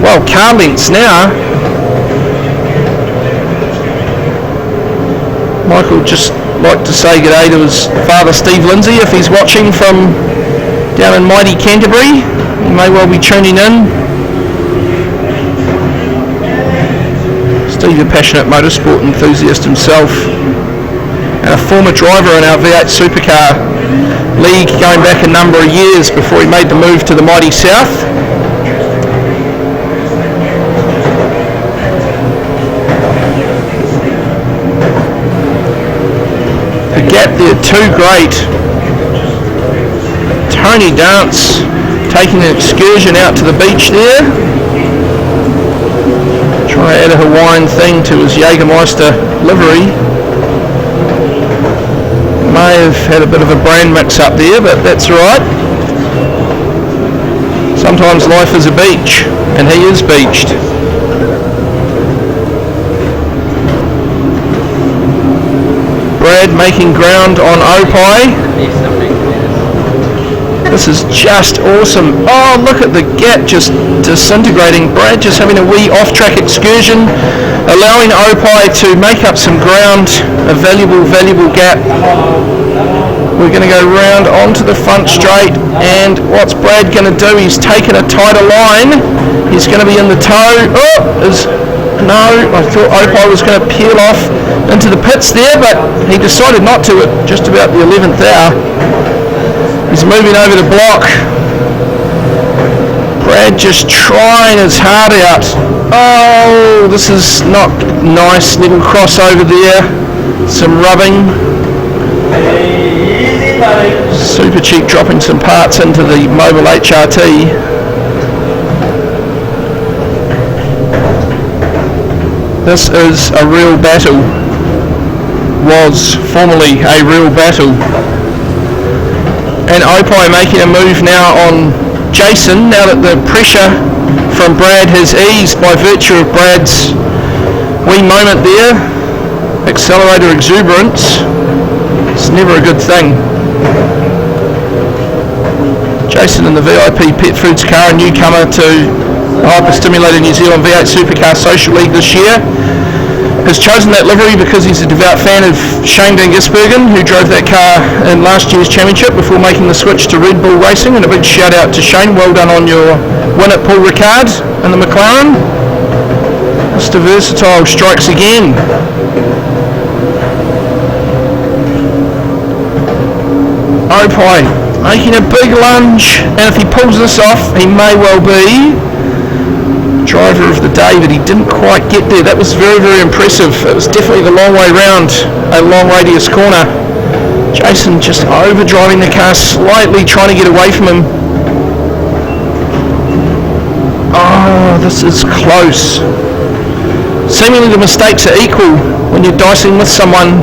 well, car lengths now. Michael just like to say g'day to his father Steve Lindsay if he's watching from down in mighty Canterbury. He may well be tuning in. Steve, a passionate motorsport enthusiast himself, and a former driver in our V8 Supercar league going back a number of years before he made the move to the mighty south. The gap there too great. Tony Dance taking an excursion out to the beach there. Try to add a Hawaiian thing to his Jägermeister livery. May have had a bit of a brand mix up there, but that's right. Sometimes life is a beach, and he is beached. Brad making ground on Opie. This is just awesome. Oh, look at the gap just disintegrating. Brad just having a wee off-track excursion, allowing Opie to make up some ground. A valuable gap. We're going to go round onto the front straight, and what's Brad going to do? He's taken a tighter line. He's going to be in the toe. No, I thought Opie was going to peel off into the pits there, but he decided not to at just about the 11th hour. He's moving over the block. Brad just trying his heart out. Oh, this is not nice. Little crossover there. Some rubbing. Super cheap dropping some parts into the Mobile HRT. This is a real battle. Was formerly a real battle. And Opie making a move now on Jason, now that the pressure from Brad has eased by virtue of Brad's wee moment there. Accelerator exuberance. It's never a good thing. Jason in the VIP Pet Foods car, a newcomer to the Stimulator New Zealand V8 Supercar Social League this year. Has chosen that livery because he's a devout fan of Shane Van Gisbergen, who drove that car in last year's championship before making the switch to Red Bull Racing. And a big shout out to Shane, well done on your win at Paul Ricard in the McLaren. Mr. Versatile strikes again. Opie making a big lunge, and if he pulls this off, he may well be driver of the day, but he didn't quite get there. That was very impressive. It was definitely the long way round, a long radius corner. Jason just overdriving the car slightly, trying to get away from him. Oh, this is close. Seemingly the mistakes are equal when you're dicing with someone,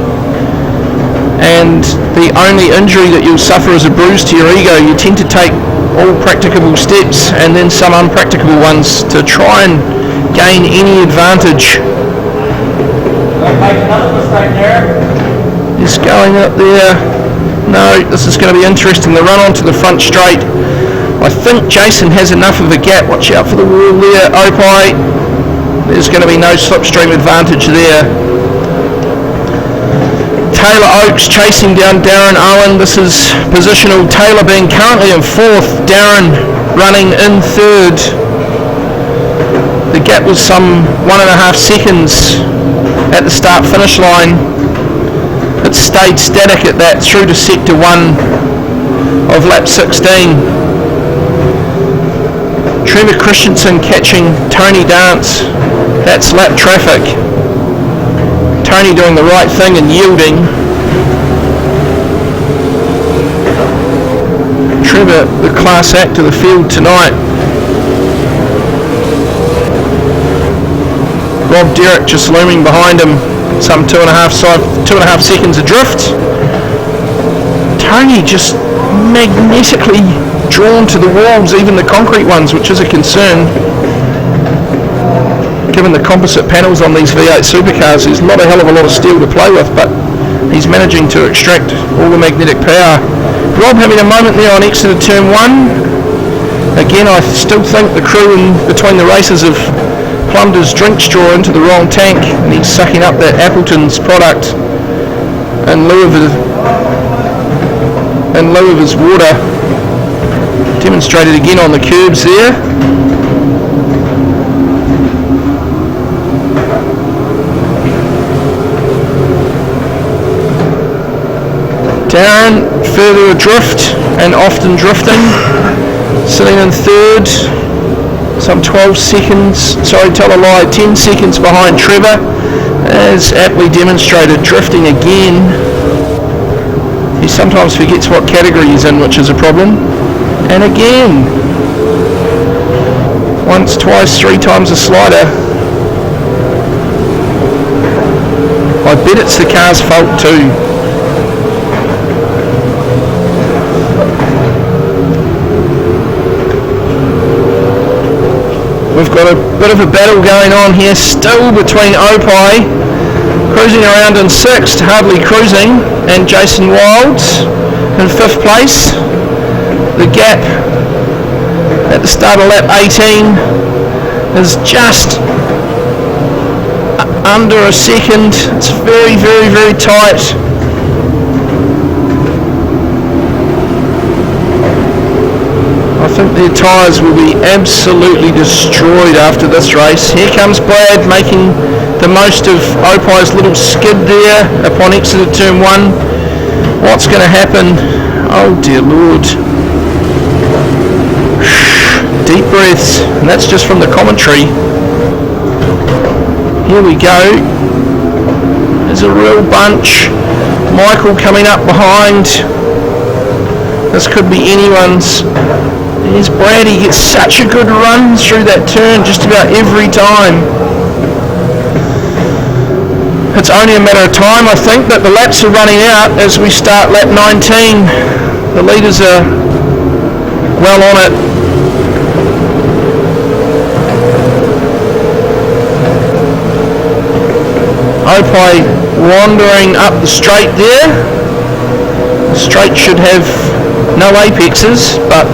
and the only injury that you'll suffer is a bruise to your ego. You tend to take all practicable steps and then some unpracticable ones to try and gain any advantage. Make another mistake there. He's going up there. No, this is going to be interesting. The run onto the front straight. I think Jason has enough of a gap. Watch out for the wall there, Opie. There's going to be no slipstream advantage there. Taylor Oakes chasing down Darren Owen. This is positional. Taylor being currently in fourth, Darren running in third. The gap was some 1.5 seconds at the start finish line. It stayed static at that through to sector 1 of lap 16. Trevor Christensen catching Tony Dance. That's lap traffic. Tony doing the right thing and yielding. Trevor, the class act of the field tonight. Rob Derrick just looming behind him, some 2.5 seconds adrift. Tony just magnetically drawn to the walls, even the concrete ones, which is a concern. Given the composite panels on these V8 Supercars, there's not a hell of a lot of steel to play with, but he's managing to extract all the magnetic power. Rob having a moment there on exit of turn 1. Again, I still think the crew in between the races have plumbed his drink straw into the wrong tank, and he's sucking up that Appleton's product in lieu of his water. Demonstrated again on the curbs there. Darren further adrift and often drifting, sitting in third, some 12 seconds, sorry, tell a lie, 10 seconds behind Trevor, as aptly demonstrated, drifting again. He sometimes forgets what category he's in, which is a problem. And again, once, twice, 3 times a slider. I bet it's the car's fault too. We've got a bit of a battle going on here still between Opie, cruising around in 6th, hardly cruising, and Jason Wilds in 5th place. The gap at the start of lap 18 is just under a second. It's very, very, very tight. I think their tyres will be absolutely destroyed after this race. Here comes Brad making the most of Opie's little skid there upon exit of turn 1. What's going to happen? Oh dear Lord. Deep breaths, and that's just from the commentary. Here we go. There's a real bunch. Michael coming up behind. This could be anyone's. There's Brad, he gets such a good run through that turn just about every time. It's only a matter of time, I think, that the laps are running out as we start lap 19. The leaders are well on it. Opie wandering up the straight there. The straight should have no apexes, but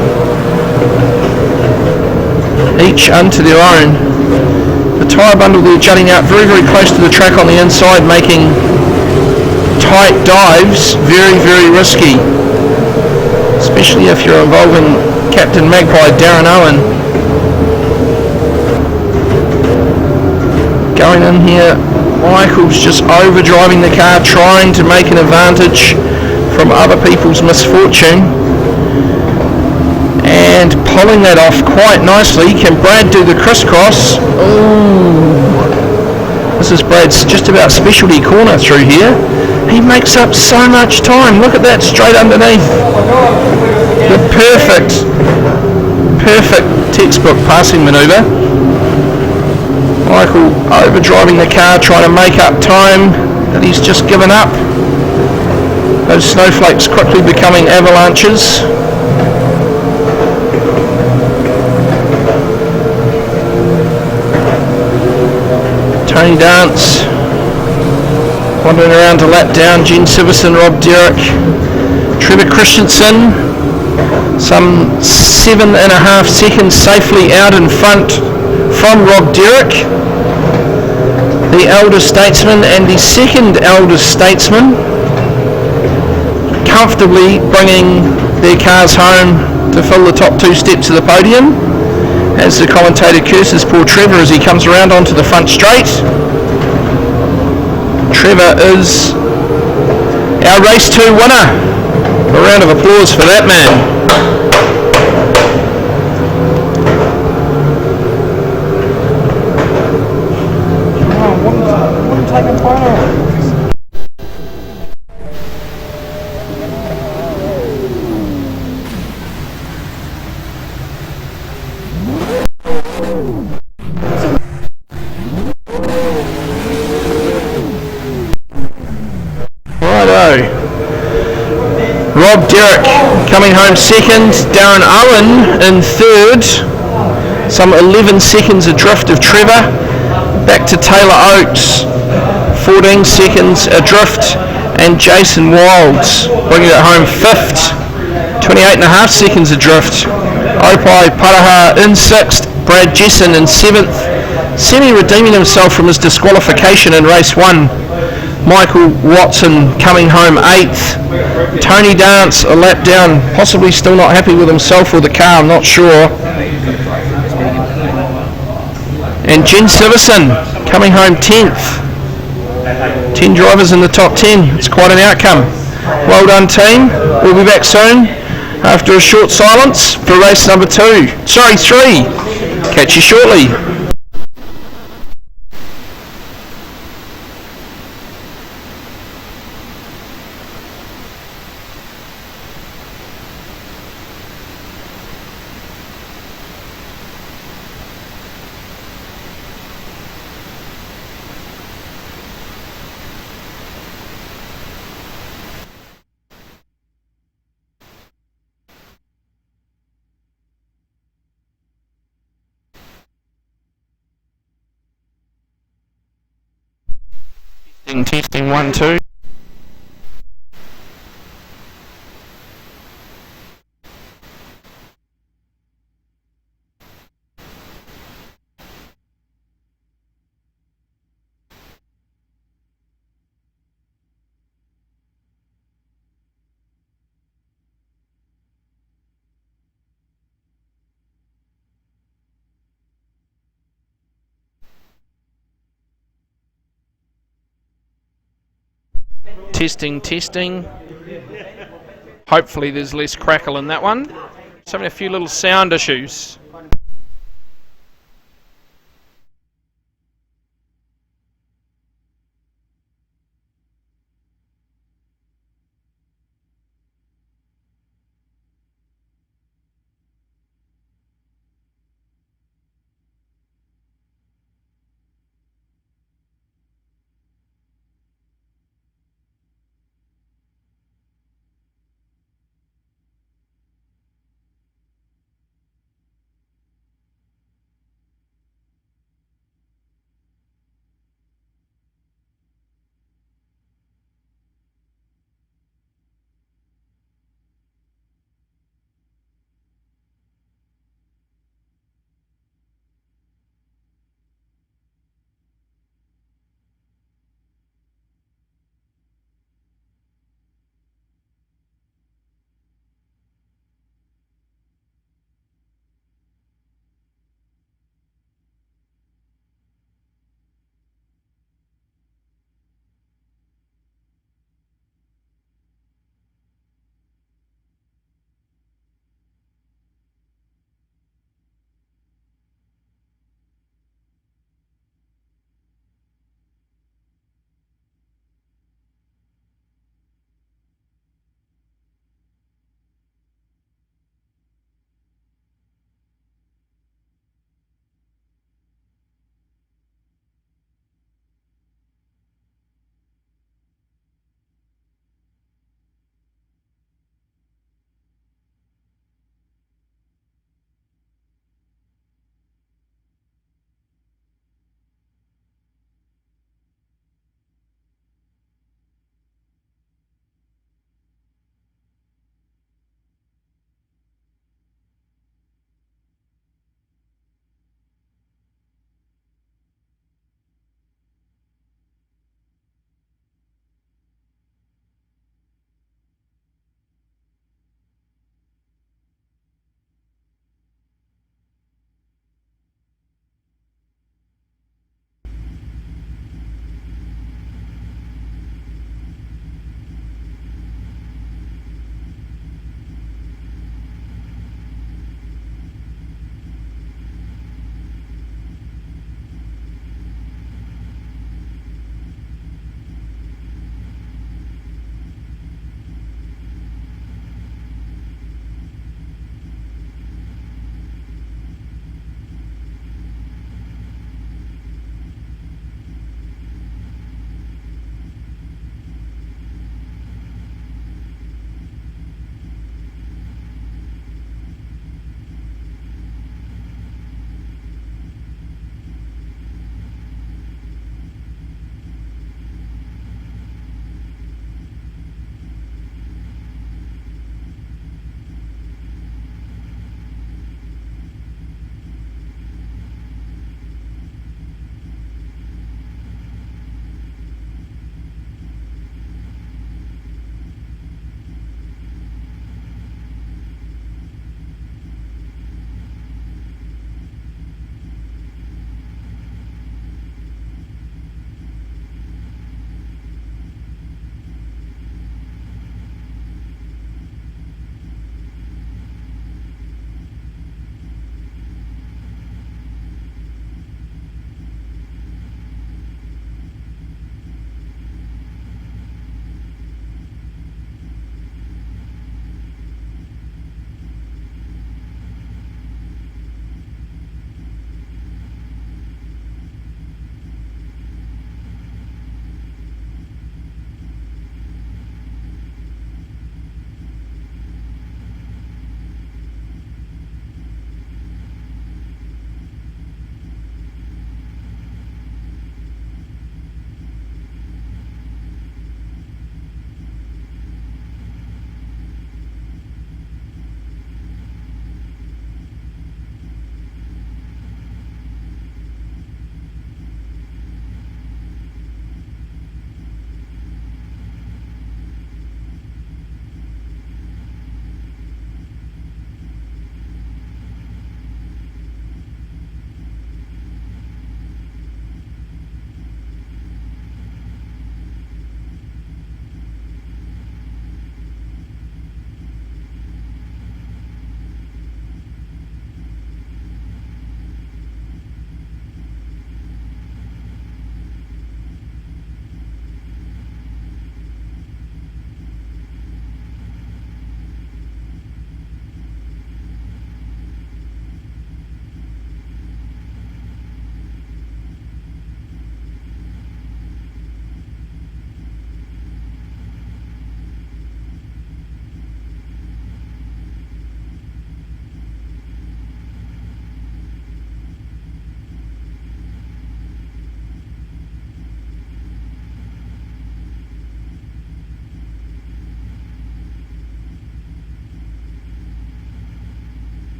each unto their own. The tyre bundle they're jutting out very, very close to the track on the inside, making tight dives very, very risky, especially if you're involving Captain Magpie Darren Owen. Going in here, Michael's just overdriving the car, trying to make an advantage from other people's misfortune, and pulling that off quite nicely. Can Brad do the crisscross? Oh, this is Brad's just about specialty corner through here. He makes up so much time. Look at that straight underneath. The perfect textbook passing manoeuvre. Michael overdriving the car, trying to make up time that he's just given up. Those snowflakes quickly becoming avalanches. Tony Dance wandering around to lap down Jen Siverson, Rob Derrick, Trevor Christensen, some 7.5 seconds safely out in front from Rob Derrick, the elder statesman and the second eldest statesman, comfortably bringing their cars home to fill the top 2 steps of the podium, as the commentator curses poor Trevor as he comes around onto the front straight. Trevor is our race 2 winner. A round of applause for that man. Rob Derrick coming home second, Darren Owen in third, some 11 seconds adrift of Trevor. Back to Taylor Oates, 14 seconds adrift, and Jason Wilds bringing it home fifth, 28.5 seconds adrift. Opie Paraha in 6th, Brad Jesson in 7th, semi-redeeming himself from his disqualification in race 1. Michael Watson coming home 8th. Tony Dance a lap down, possibly still not happy with himself or the car, I'm not sure. And Jen Siverson coming home 10th. 10 drivers in the top 10, it's quite an outcome. Well done, team. We'll be back soon after a short silence for race number 2. Sorry, 3. Catch you shortly. Testing 1, 2. Testing. Hopefully there's less crackle in that one. Just having a few little sound issues.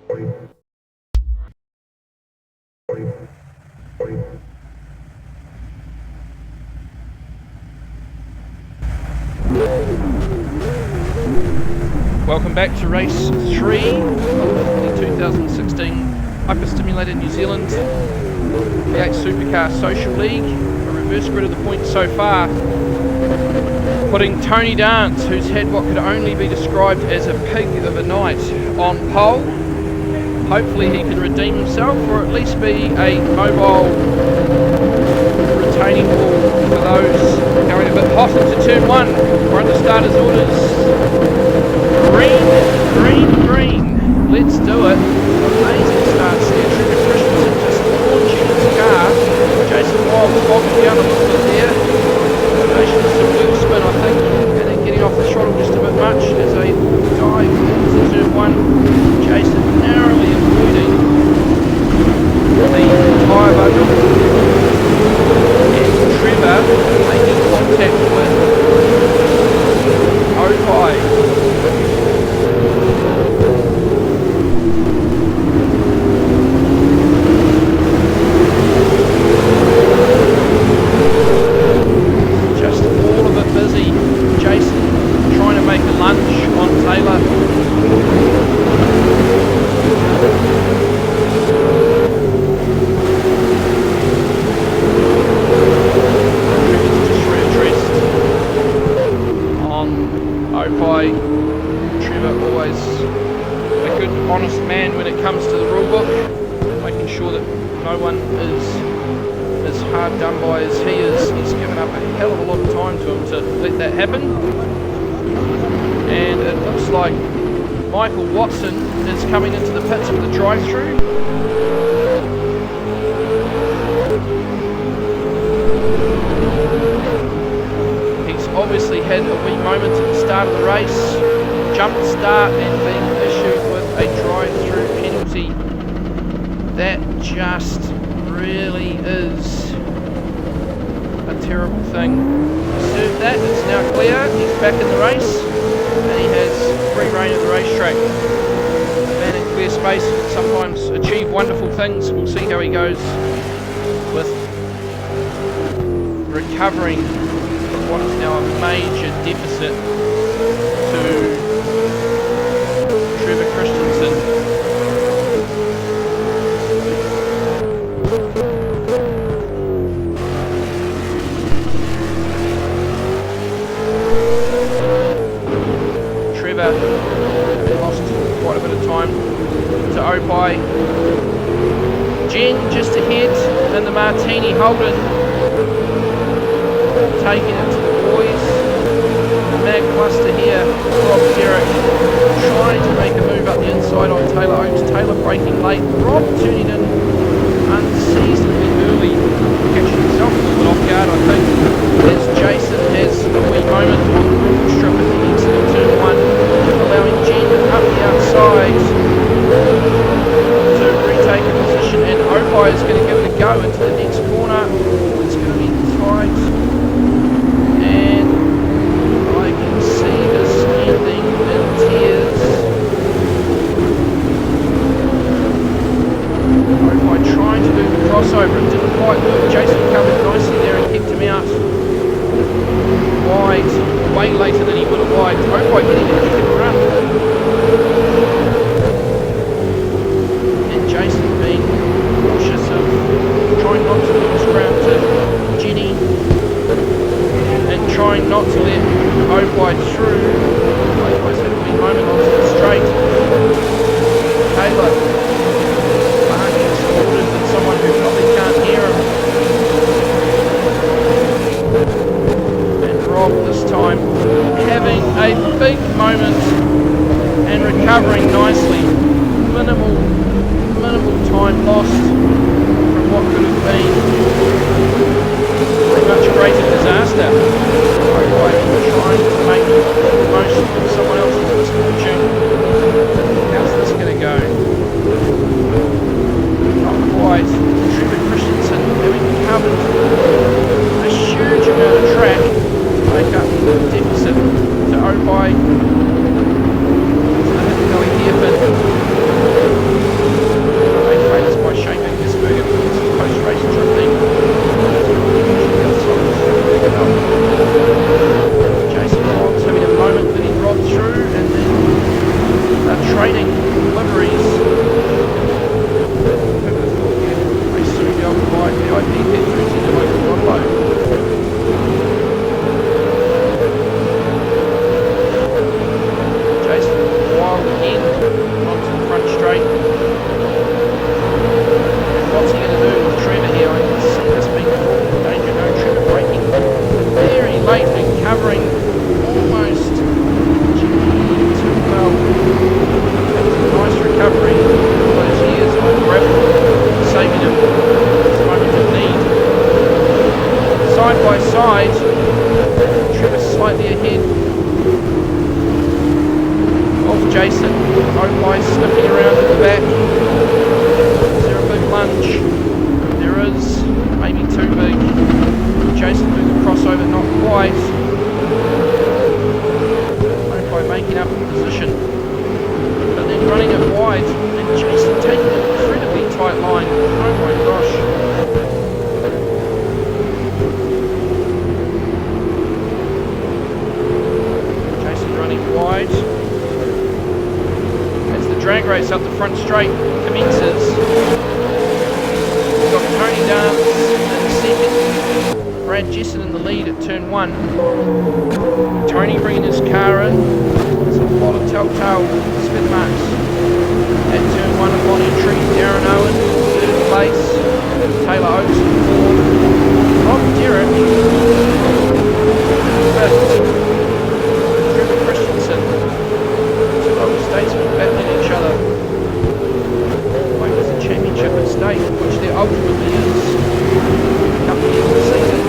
Welcome back to race 3 of the 2016 Hyper-Stimulator New Zealand V8 Supercar Social League. A reverse grid of the points so far, putting Tony Dance, who's had what could only be described as a pig of a night, on pole. Hopefully he can redeem himself, or at least be a mobile retaining wall for those going a bit hot into turn 1. We're under starters' orders. Green, green, green. Let's do it. Amazing start there. Trevor Christensen just launching his car. Jason Wild bogging down a little bit there. Combination of some wheel spin, I think, and then getting off the throttle just a bit much as they dive into turn 1. Jason narrowly avoiding the tyre bundle. And Trevor making contact with Opie. Just all of it busy. Jason trying to make a lunge on Taylor. Just readdressed on Opie. Trevor always a good honest man when it comes to the rule book, making sure that no one is as hard done by as he is. He's given up a hell of a lot of time to him to let that happen, and it looks like Michael Watson is coming into the pits with a drive-through. He's obviously had a wee moment at the start of the race, jump start and being issued with a drive-through penalty. That just really is a terrible thing. Served that, it's now clear, he's back in the race, and he has free reign of the racetrack. A man in clear space can sometimes achieve wonderful things. We'll see how he goes with recovering from what is now a major deficit to Trevor Christensen. Lost quite a bit of time to Opie. Jen just ahead in the Martini Holden, taking it to the boys. The mag cluster here, Rob Derrick trying to make a move up the inside on Taylor Oates. Taylor braking late, Rob turning in unseasonably early, catching himself a little bit off guard, I think, as Jason has a wee moment on the rule strip at the exit of turn 1, allowing Jen up the outside to retake a position, and Opie is going to give it a go into the next corner. It's going to be tight, and I can see this ending in tears. Opie trying to do the crossover, it didn't quite work. Jason covered nicely there and kicked him out wide, way later than he would have liked. Opie getting a kick and run, and Jason being cautious of trying not to lose ground to Jenny and trying not to let Opie through. Opie's had a wee moment onto the straight. Taylor barking some orders at someone who probably can't hear him. And Rob this time having a big moment and recovering nicely. Minimal time lost from what could have been pretty much a greater disaster. Opie trying to make the most of someone else's misfortune. How's this going to go? Not quite. Trevor Christensen having covered a huge amount of track to make up the deficit to Opie. To the Hidden Valley hairpin. making up a position. But then running it wide, and Jason taking an incredibly tight line. Oh my gosh. Jason running wide. As the drag race up the front straight commences. We've got Tony Dance in second. Brad Jesson in the lead at turn 1. Tony bringing his car in. There's a lot of telltale spin marks. At turn 1 upon entry, Darren Owen, third place. Taylor Oates in 4th. Rob Derrick, 5th. Trevor Christensen. Two old statesmen battling each other. Wait, there's a championship at stake, which there ultimately is. Couple of years of season.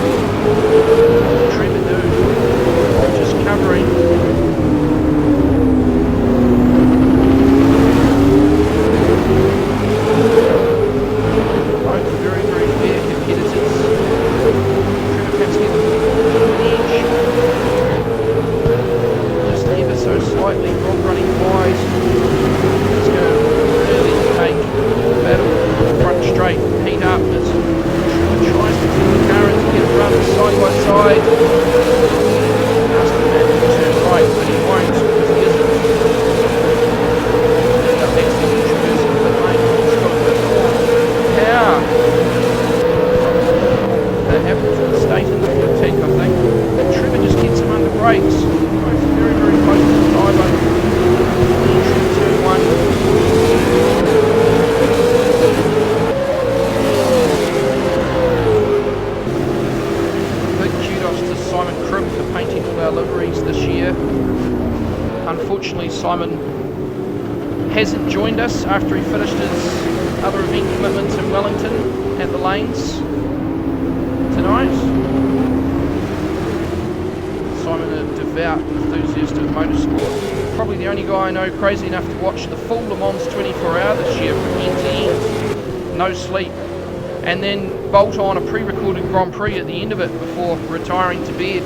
Trevor Dude, just covering. Both very, very fair competitors. Trevor Pinsky the edge. Just ever so slightly, Rob running wide. He's going to really take the battle front straight, heat up as tries to keep the car in to get a run side by side. Asked him to turn right, but he won't because he isn't. End up actually introducing the lane. He's got a bit more power. That happened to the state in the tank, I think. And Trevor just gets him under brakes. Both very, very close to the driver. Entry turn 1. Simon Cribb for painting all our liveries this year. Unfortunately, Simon hasn't joined us after he finished his other event commitments in Wellington at the lanes tonight. Simon, a devout enthusiast of motorsport. Probably the only guy I know crazy enough to watch the full Le Mans 24 hour this year from end to end. No sleep. And then bolt on a pre-recorded Grand Prix at the end of it before retiring to bed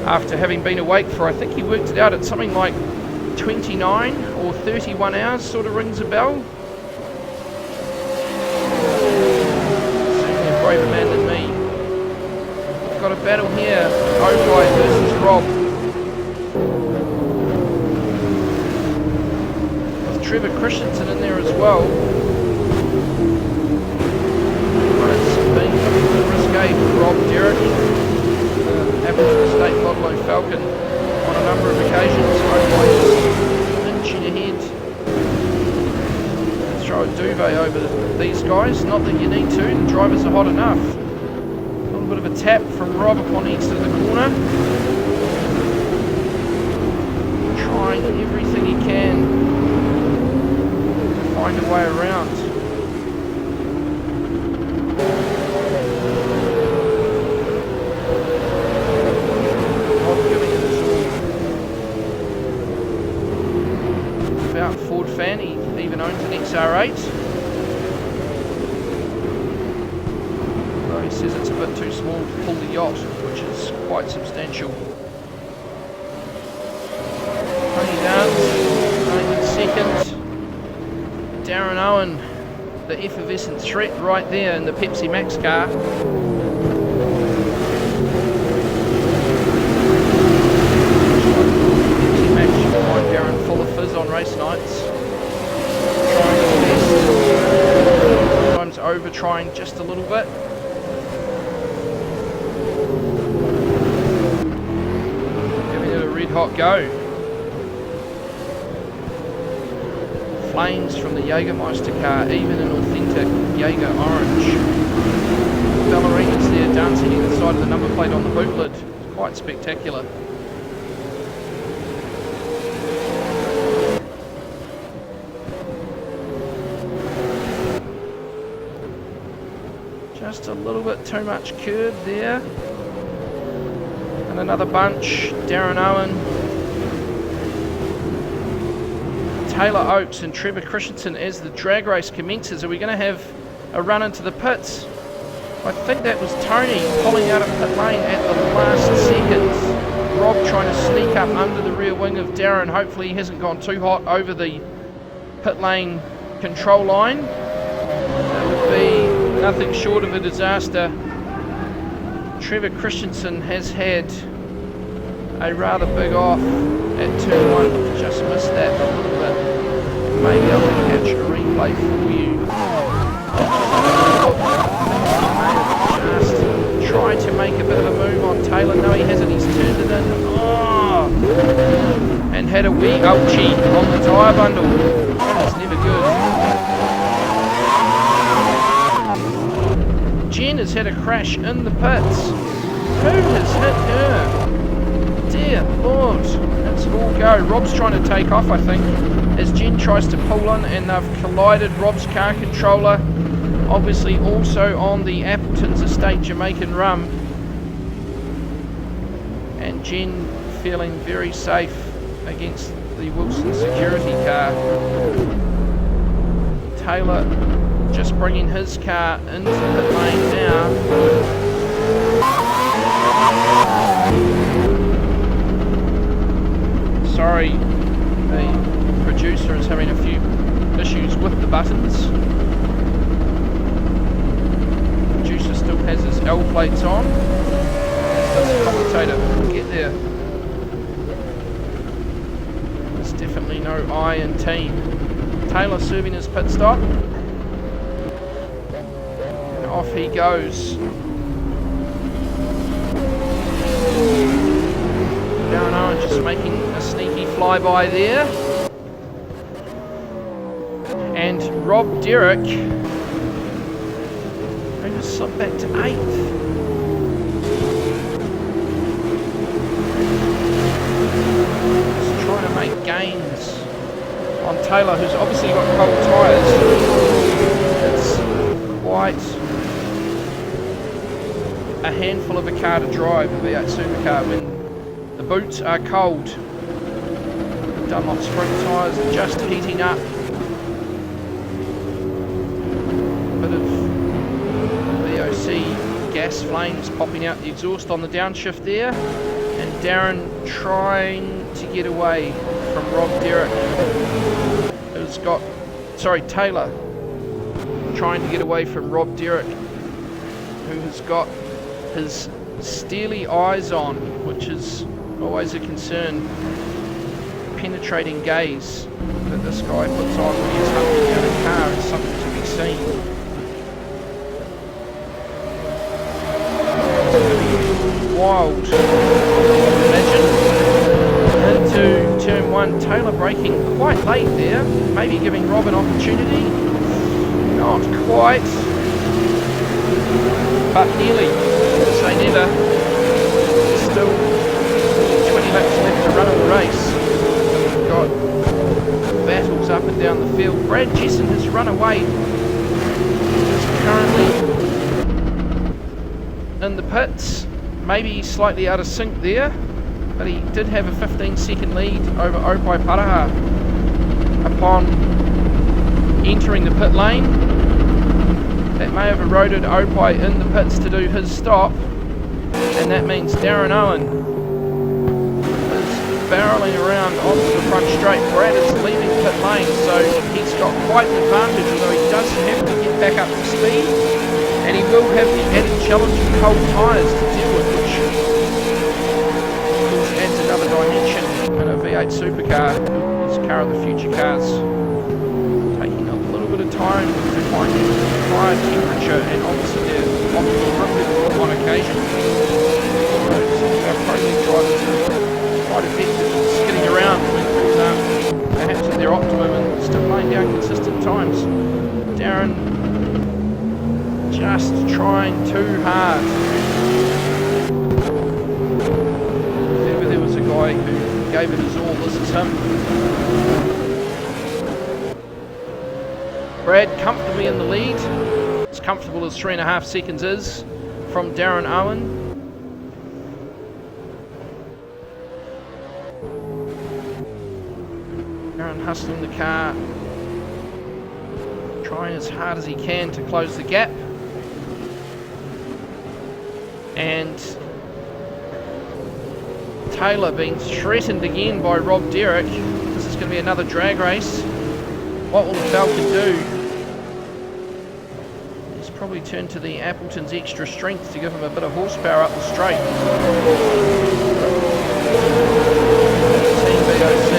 after having been awake for, I think he worked it out at something like 29 or 31 hours, sort of rings a bell. Certainly a braver man than me. We've got a battle here, Okai versus Rob. With Trevor Christensen in there as well. Risque for Rob Derrick, Aboriginal State Modelo Falcon on a number of occasions, inching ahead. Throw a duvet over these guys, not that you need to, the drivers are hot enough. A little bit of a tap from Rob upon exit of the corner. Trying everything he can to find a way around. Ford fan, he even owns an XR8. Though he says it's a bit too small to pull the yacht, which is quite substantial. Tony Dance running in second. Darren Owen, the effervescent threat right there in the Pepsi Max car. Darren full of fizz on race nights, trying his best, sometimes over trying just a little bit. Giving it a red hot go. Flames from the Jägermeister car, even in authentic Jaeger orange. Ballerinas there dancing either side of the number plate on the boot lid. It's quite spectacular. Just a little bit too much curb there. And another bunch. Darren Owen, Taylor Oates and Trevor Christensen as the drag race commences. Are we going to have a run into the pits? I think that was Tony pulling out of pit lane at the last seconds. Rob trying to sneak up under the rear wing of Darren. Hopefully he hasn't gone too hot over the pit lane control line. That would be nothing short of a disaster. Trevor Christensen has had a rather big off at turn 1. Just missed that a little bit. Maybe I'll catch a replay for you. Just tried to make a bit of a move on Taylor. No, he hasn't. He's turned it in. Oh! And had a wee ouchie on the tyre bundle. That is never good. Jen has had a crash in the pits. Who has hit her? Dear Lord. That's all go. Rob's trying to take off, I think, as Jen tries to pull in, and they've collided. Rob's car controller, obviously also on the Appleton's Estate Jamaican rum, and Jen feeling very safe against the Wilson security car. Taylor just bringing his car into the pit lane now. Sorry, the producer is having a few issues with the buttons. Producer still has his L plates on. Does the commentator. Get there. There's definitely no I in team. Taylor serving his pit stop. And off he goes. Darren Owen just making a sneaky flyby there. And Rob Derrick, who just slipped back to 8th. Just trying to make gains on Taylor, who's obviously got cold tyres. It's quite a handful of a car to drive, a V8 Supercar, when the boots are cold. Dunlop sprint tyres are just heating up. Bit of VOC gas flames popping out the exhaust on the downshift there. And Darren trying to get away from Rob Derrick. Taylor trying to get away from Rob Derrick, who has got his steely eyes on, which is always a concern. Penetrating gaze that this guy puts on when he's hunting down a car is something to be seen. Wild. Imagine. Into turn 1, Taylor braking quite late there, maybe giving Rob an opportunity. Not quite, but nearly. Say never. Still 20 laps left to run in the race. We've got battles up and down the field. Brad Jesson has run away. He's currently in the pits. Maybe slightly out of sync there, but he did have a 15-second lead over Opai Paraha upon entering the pit lane. That may have eroded Opai in the pits to do his stop, and that means Darren Owen is barreling around onto the front straight. Brad is leaving pit lane, so he's got quite an advantage, although he does have to get back up to speed, and he will have the added challenge of cold tyres to deal with, which adds another dimension in a V8 Supercar. His car of the future cars, taking a little bit of time to find the tyre temperature and obviously their optimal grip level on occasion. Our Pro League drivers are quite effective at skidding around when things aren't perhaps at their optimum and still laying down consistent times. Darren just trying too hard. If ever there was a guy who gave it his all, this is him. Brad comfortably in the lead, as comfortable as 3.5 seconds is from Darren Owen. Darren hustling the car, trying as hard as he can to close the gap. And Taylor being threatened again by Rob Derrick. This is going to be another drag race. What will the Falcon do? He's probably turned to the Appleton's extra strength to give him a bit of horsepower up the straight. Team BOC,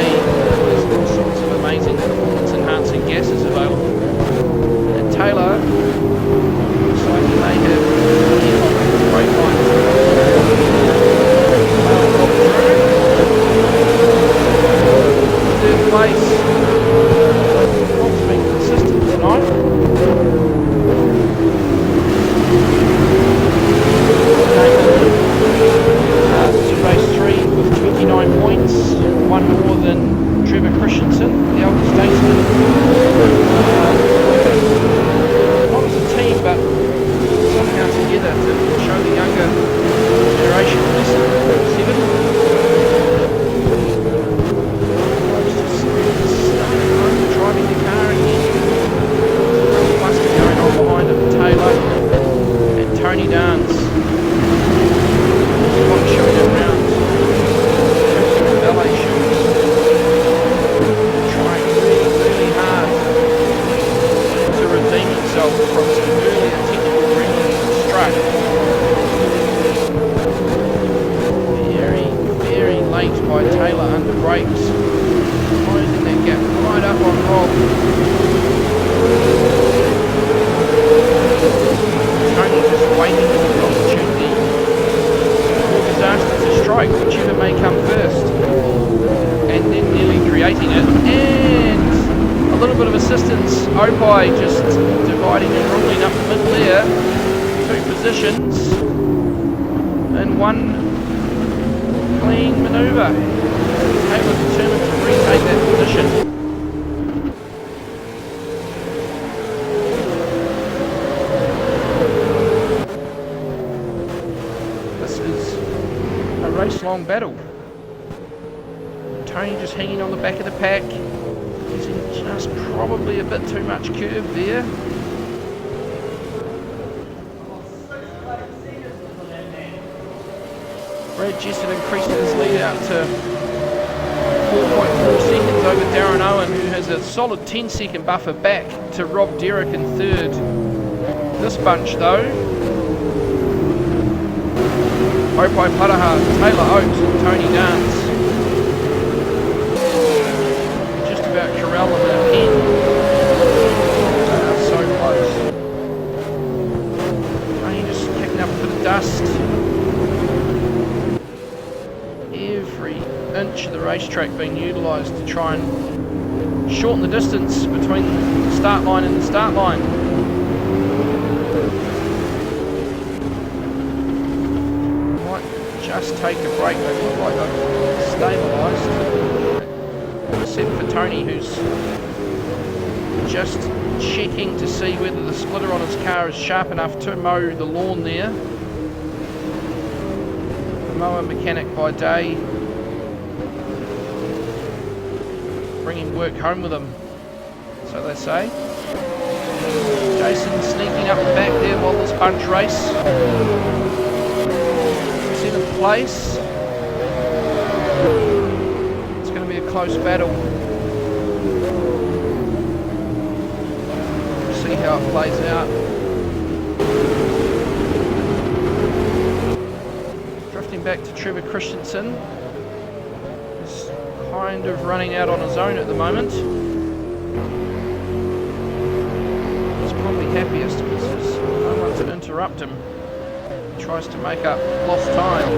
there's all sorts of amazing performance enhancing gases available. And Taylor looks like he may have great lines. Third place. Rob's been consistent tonight. Race 3 with 29 points, one more than Trevor Christensen, the elder statesman. Not as a team, but somehow together to show the younger generation less than 7. Driving the car again. Real cluster going on behind him. Taylor and Tony Dance. Showing him around. Ballet shoes. Trying really, really hard to redeem himself from some earlier technical wrangling struck. Very, very late by Taylor under brakes. Closing that gap right up on Rob. Tony just waiting for the opportunity. Disaster to strike, whichever may come first. And then nearly creating it. And a little bit of assistance. Opie just dividing and ruling up the middle there. 2 positions. And 1 clean manoeuvre. Taylor determined to retake that position. This is a race-long battle. Tony just hanging on the back of the pack. Using just probably a bit too much curve there. Brad Jessup increased his lead out to 4.4 seconds over Darren Owen, who has a solid 10-second buffer back to Rob Derrick in third. This bunch though, Opie Padaha, Taylor Oakes and Tony Dance. Just about corral them in a pen. So close. Tony just kicking up a bit of dust. Every inch of the racetrack being utilised to try and shorten the distance between the start line and the start line. Just take a break, they look like they've stabilised. Except for Tony, who's just checking to see whether the splitter on his car is sharp enough to mow the lawn there. The mower mechanic by day, bringing work home with him, so they say. Jason sneaking up the back there while this bunch race. 7th place. It's going to be a close battle. We'll see how it plays out. Drifting back to Trevor Christensen. He's kind of running out on his own at the moment. He's probably happiest because there's no one to interrupt him. Tries to make up lost time.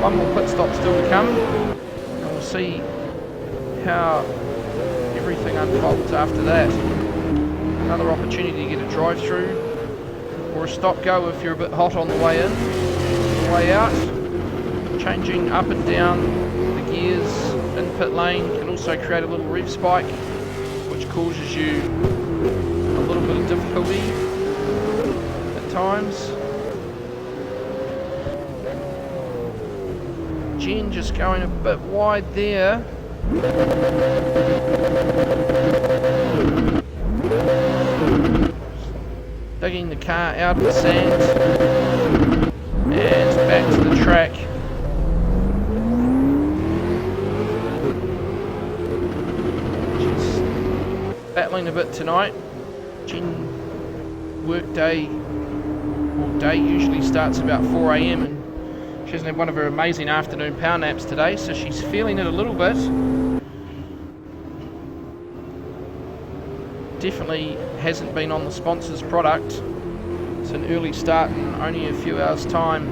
1 more pit stop still to come, and we'll see how everything unfolds after that. Another opportunity to get a drive through or a stop go if you're a bit hot on the way in. The way out, changing up and down the gears in pit lane can also create a little rev spike, which causes you a little bit of difficulty at times. Jen just going a bit wide there. Digging the car out of the sand and back to the track. struggling a bit tonight. Jen work day, or day usually starts about 4 a.m. and she hasn't had one of her amazing afternoon power naps today, so she's feeling it a little bit. Definitely hasn't been on the sponsor's product. It's an early start in only a few hours time.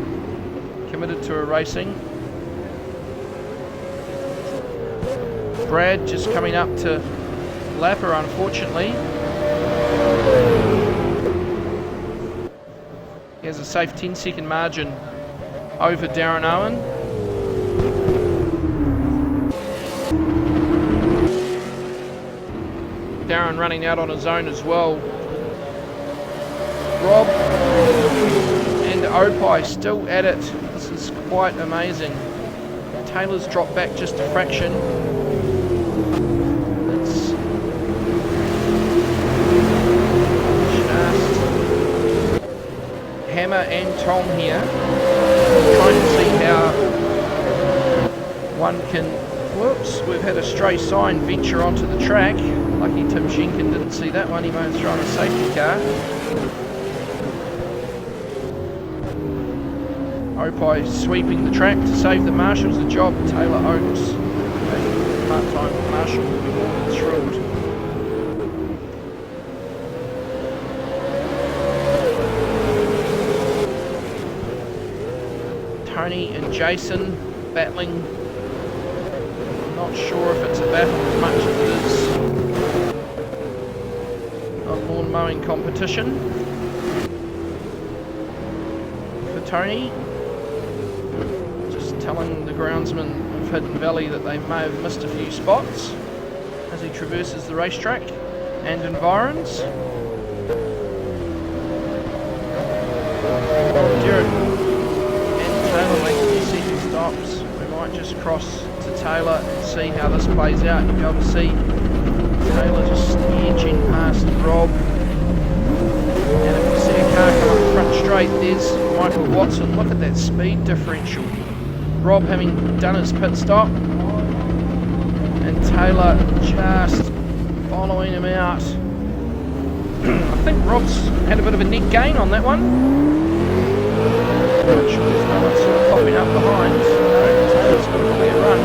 Committed to her racing. Brad just coming up to lap her, unfortunately. He has a safe 10-second margin over Darren Owen. Darren running out on his own as well. Rob and Opie still at it. This is quite amazing. Taylor's dropped back just a fraction. It's just Hammer and Tom here, trying to see how one can. Whoops, we've had a stray sign venture onto the track. Lucky Tim Schenken didn't see that one. He might have thrown a safety car. Opie sweeping the track to save the marshals the job. Taylor Oaks, part-time marshal, will be more than thrilled. Tony and Jason battling. I'm not sure if it's a battle as much as it is a lawn mowing competition. For Tony, just telling the groundsman of Hidden Valley that they may have missed a few spots as he traverses the racetrack and environs. Derek and Taylor making the second stops. We might just cross to Taylor and see how this plays out. You'll be able to see Taylor just edging past Rob. And if you see a car come up front straight, there's Michael Watson. Look at that speed differential. Rob having done his pit stop. And Taylor just following him out. I think Rob's had a bit of a net gain on that one. I'm not sure there's no one sort of popping up behind. No, Taylor's got a clear run.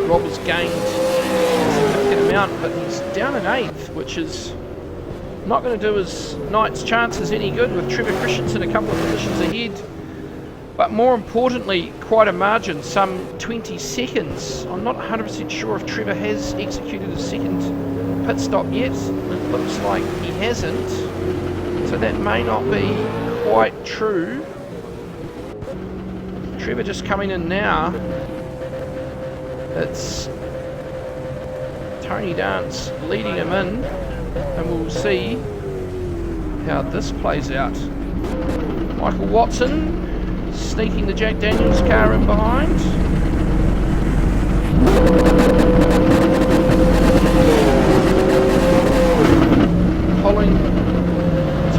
Rob has gained a significant amount, but he's down in 8th, which is not going to do his night's chances any good, with Trevor Christensen a couple of positions ahead. But more importantly, quite a margin, some 20 seconds. I'm not 100% sure if Trevor has executed his second pit stop yet. It looks like he hasn't. So that may not be quite true. Trevor just coming in now. It's Tony Dance leading him in. And we'll see how this plays out. Michael Watson sneaking the Jack Daniels car in behind. Pulling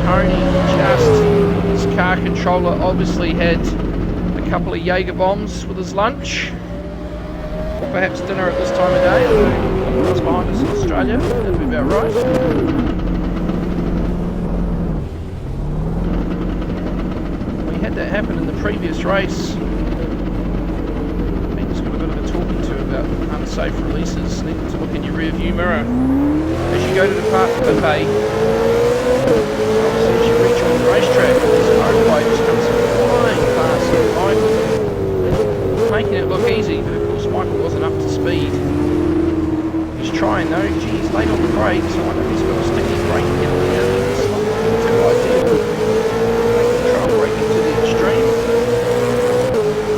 Tony just. His car controller obviously had a couple of Jaeger bombs with his lunch. Or perhaps dinner at this time of day. That's behind us in Australia. That'd be about right. That happened in the previous race. I think there's got a bit of a talking to about unsafe releases. Need to look in your rear view mirror as you go to depart the buffet. Obviously, as you rejoin the racetrack, this motorway just comes flying past Michael, making it look easy, but of course Michael wasn't up to speed. He's trying though. Geez, late on the brakes. I wonder if he's got a sticky brake pedal here. It's not too ideal.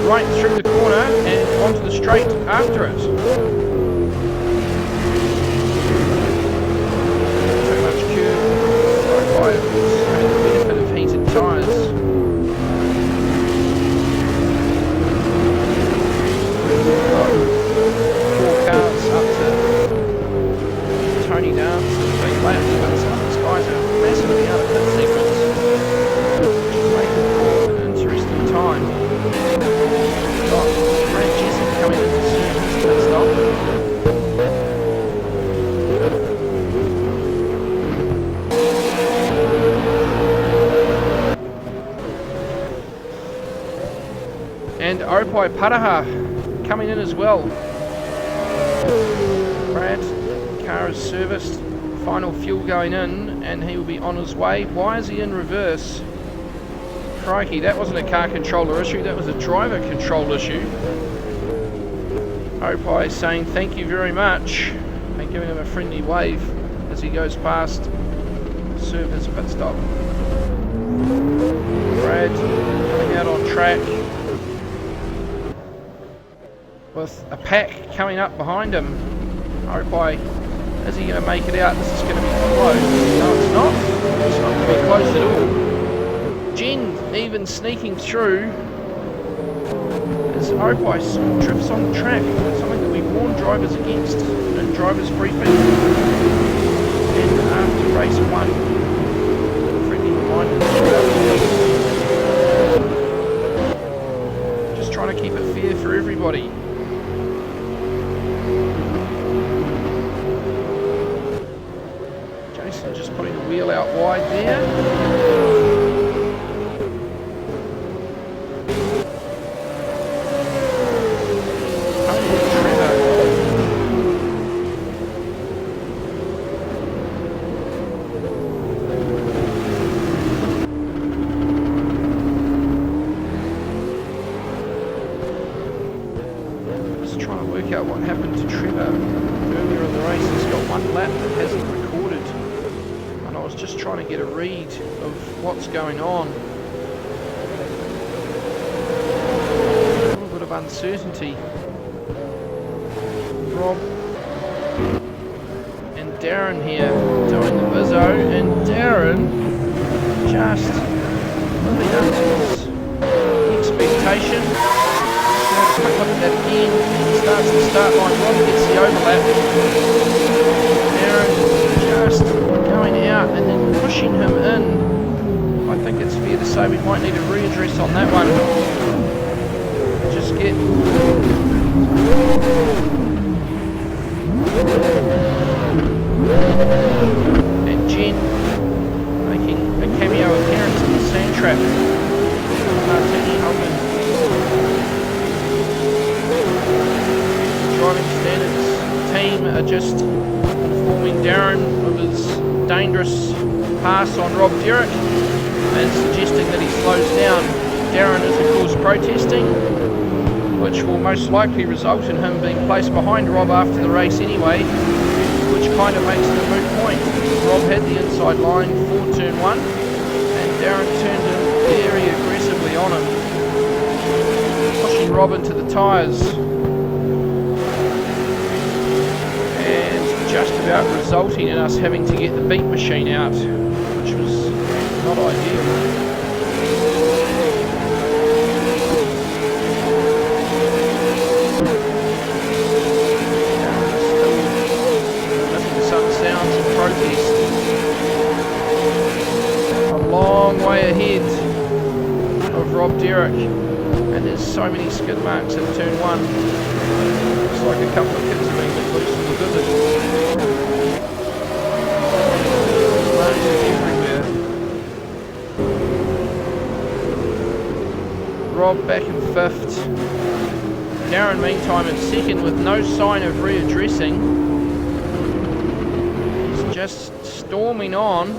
Right through the corner and onto the straight after it. Too much curve. Right by it. Having the benefit of heated tyres. Four cars up to Tony Dance and 3 laps, but some of these guys are massively out of pit sequence. Which is making Opai Paraha coming in as well. Brad, car is serviced, final fuel going in, and he will be on his way. Why is he in reverse? Crikey, that wasn't a car controller issue, that was a driver control issue. Opai saying thank you very much and giving him a friendly wave as he goes past to serve his pit stop. Brad coming out on track with a pack coming up behind him. Opai, is he going to make it out? This is going to be close. No, it's not. It's not going to be close at all. Jen even sneaking through as Opai drifts on the track. Something that we warn drivers against in drivers briefing. And after race 1, friendly reminder. Just trying to keep it fair for everybody. Jason just putting the wheel out wide there. What happened to Trevor earlier in the race. He's got one lap that hasn't recorded, and I was just trying to get a read of what's going on. A little bit of uncertainty. Rob and Darren here doing the bizzo, and Darren just living up to his expectation. Quick look at that again. Starts the start line. Rob gets the overlap. Darren just going out and then pushing him in. I think it's fair to say we might need a readdress on that one. Just get and Jen making a cameo appearance in the sand trap. Martini Holman. Driving standards team are just informing Darren of his dangerous pass on Rob Derrick and suggesting that he slows down. Darren is of course protesting, which will most likely result in him being placed behind Rob after the race anyway, which kind of makes it a moot point. Rob had the inside line for turn 1 and Darren turned in very aggressively on him, pushing Rob into the tyres. Just about resulting in us having to get the beat machine out, which was not ideal. Still some sounds of protest. A long way ahead of Rob Derrick, and there's so many skid marks in turn 1. Looks like a couple of kids are being let loose in the village. Everywhere. Rob back in 5th. Darren meantime in 2nd with no sign of readdressing. He's just storming on.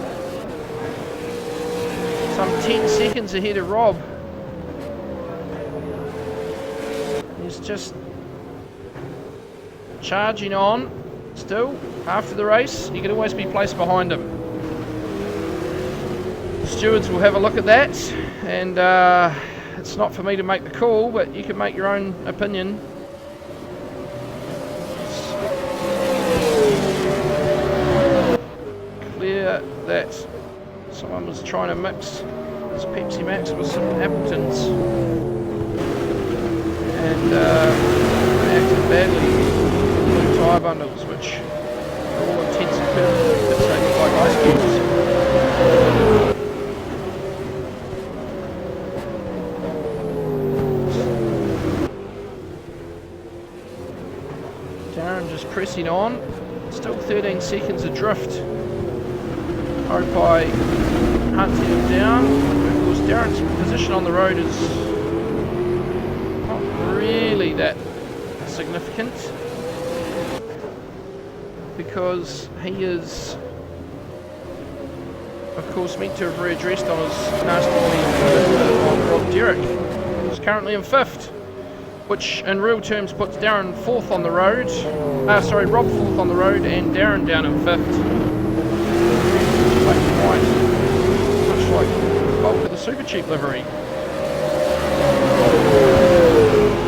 Some 10 seconds ahead of Rob. He's just charging on. Still, after the race, you can always be placed behind him. Stewards will have a look at that, and it's not for me to make the call, but you can make your own opinion. It's clear that someone was trying to mix his Pepsi Max with some Appletons, and reacted badly with tyre bundles, which for all intents and purposes could say like ice cubes. Darren just pressing on, still 13 seconds adrift. Opai hunting him down. Of course, Darren's position on the road is not that significant, because he is, of course, meant to have readdressed on his nasty lead on Rob Derrick, who's currently in 5th, which in real terms puts Darren 4th on the road. Rob 4th on the road and Darren down in 5th. Black and white, much like the bulk of the Super Cheap livery.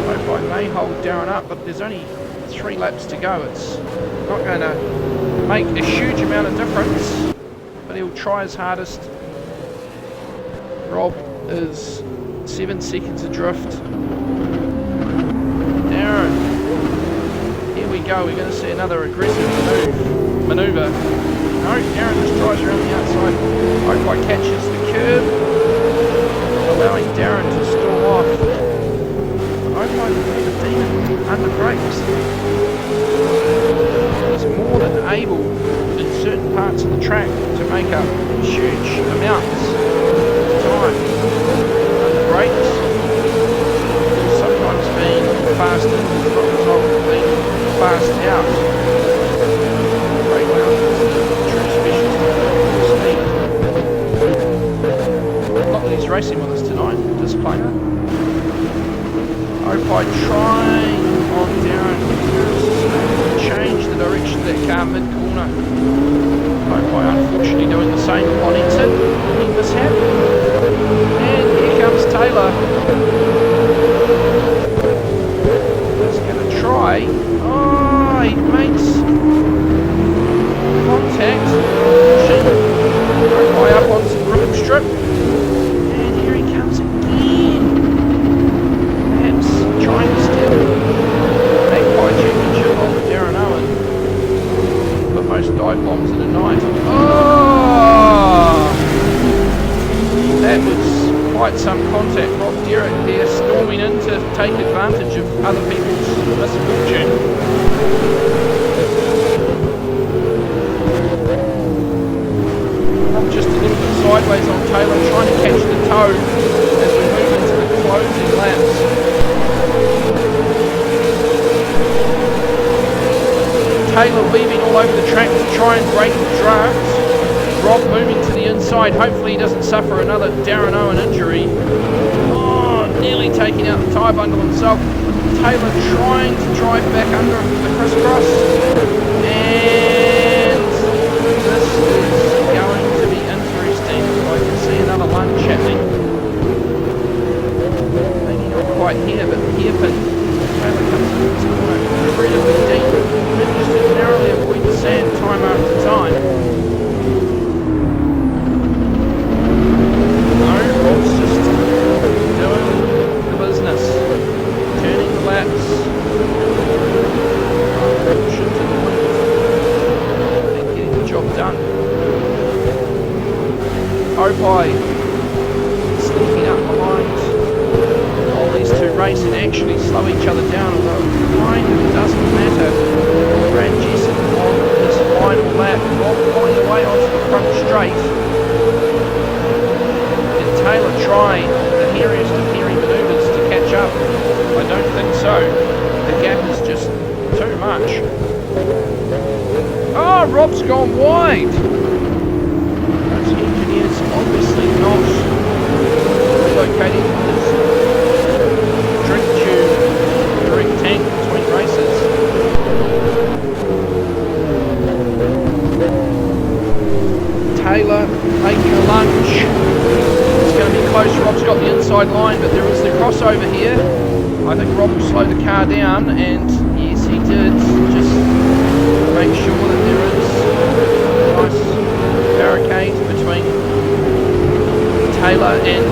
Hope I may hold Darren up, but there's only 3 laps to go. It's not going to make a huge amount of difference, but he'll try his hardest. Rob is 7 seconds adrift. Darren, here we go, we're going to see another aggressive manoeuvre. No, Darren just drives around the outside. Hope I catches the curb, allowing Darren to storm off. Hope I leave a demon under brakes. He's more than able in certain parts of the track to make up huge amounts of time under brakes. Sometimes being fast in is not a result of being fast out. Brake lounge is a true specialist. Not that he's racing with us tonight, disclaimer. Hope I try on Darren to change the direction of that car mid-corner. Hope I unfortunately doing the same on exit. Any mishap. And here comes Taylor. He's going to try. Oh, he makes contact. Hope I up on some ripple strip. And here he comes again. Trying to steal Magpie Championship off Darren Owen. Put most dive bombs in a night. Oh! That was quite some contact. Rob Derrick there storming in to take advantage of other people's misfortune. Just a little bit sideways on Taylor, trying to catch the toe as we move into the closing laps. Taylor weaving all over the track to try and break the draft. Rob moving to the inside. Hopefully he doesn't suffer another Darren Owen injury. Oh, nearly taking out the tyre bundle himself. Taylor trying to drive back under the crisscross. And this is going to be interesting. I can see another lunge happening. Maybe not quite here, but here, but Taylor comes into this corner incredibly deep. Manages to narrowly avoid the sand time after time. No, Rob's just doing the business. Turning the laps. Push into the wind. And getting the job done. Opie sneaking up behind. These two race and actually slow each other down, although it kind of doesn't matter. Brad Jesson on his final lap, Rob pulling away onto the front straight. Did Taylor try the hairiest of hairy manoeuvres to catch up? I don't think so. The gap is just too much. Oh, Rob's gone wide! Those engineers obviously not relocating his drink tube direct tank between races. Taylor making a lunge. It's going to be close. Rob's got the inside line, but there is the crossover here. I think Rob will slow the car down, and yes, he did. Just make sure that there is a nice barricade between Taylor and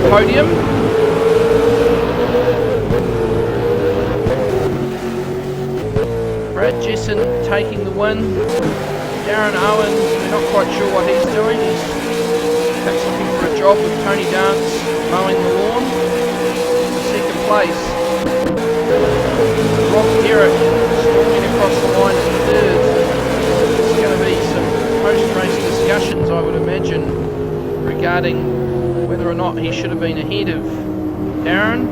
the podium. Brad Jesson taking the win. Darren Owen, we're not quite sure what he's doing. He's perhaps looking for a job with Tony Dance mowing the lawn. Second place. Rob Derrick storming across the line in third. There's going to be some post-race discussions, I would imagine, regarding whether or not he should have been ahead of Darren.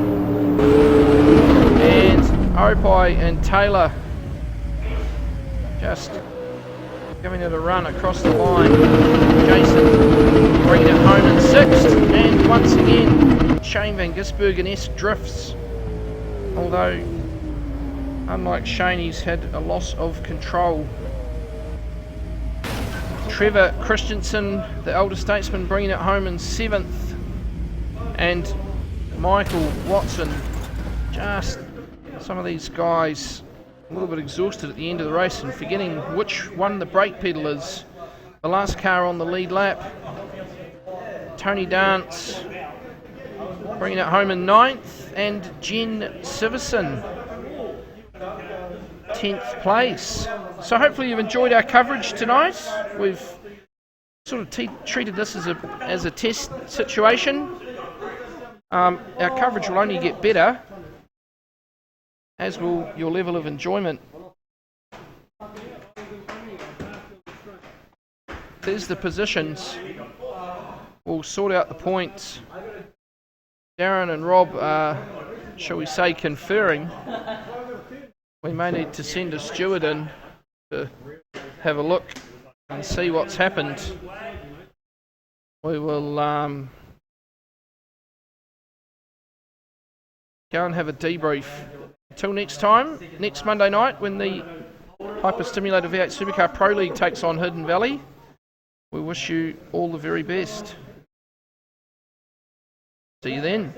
And Opie and Taylor just giving it a run across the line. Jason bringing it home in 6th, and once again Shane Van Gisbergen-esque drifts, although unlike Shane, he's had a loss of control. Trevor Christensen, the elder statesman, bringing it home in 7th, and Michael Watson, just some of these guys a little bit exhausted at the end of the race and forgetting which one the brake pedal is. The last car on the lead lap, Tony Dance bringing it home in 9th, and Jen Siverson 10th place. So hopefully you've enjoyed our coverage tonight. We've sort of treated this as a test situation. Our coverage will only get better, as will your level of enjoyment. There's the positions. We'll sort out the points. Darren and Rob are, shall we say, conferring. We may need to send a steward in to have a look and see what's happened. We will go and have a debrief. Until next time, next Monday night when the Hyper Stimulator V8 Supercar Pro League takes on Hidden Valley, we wish you all the very best. See you then.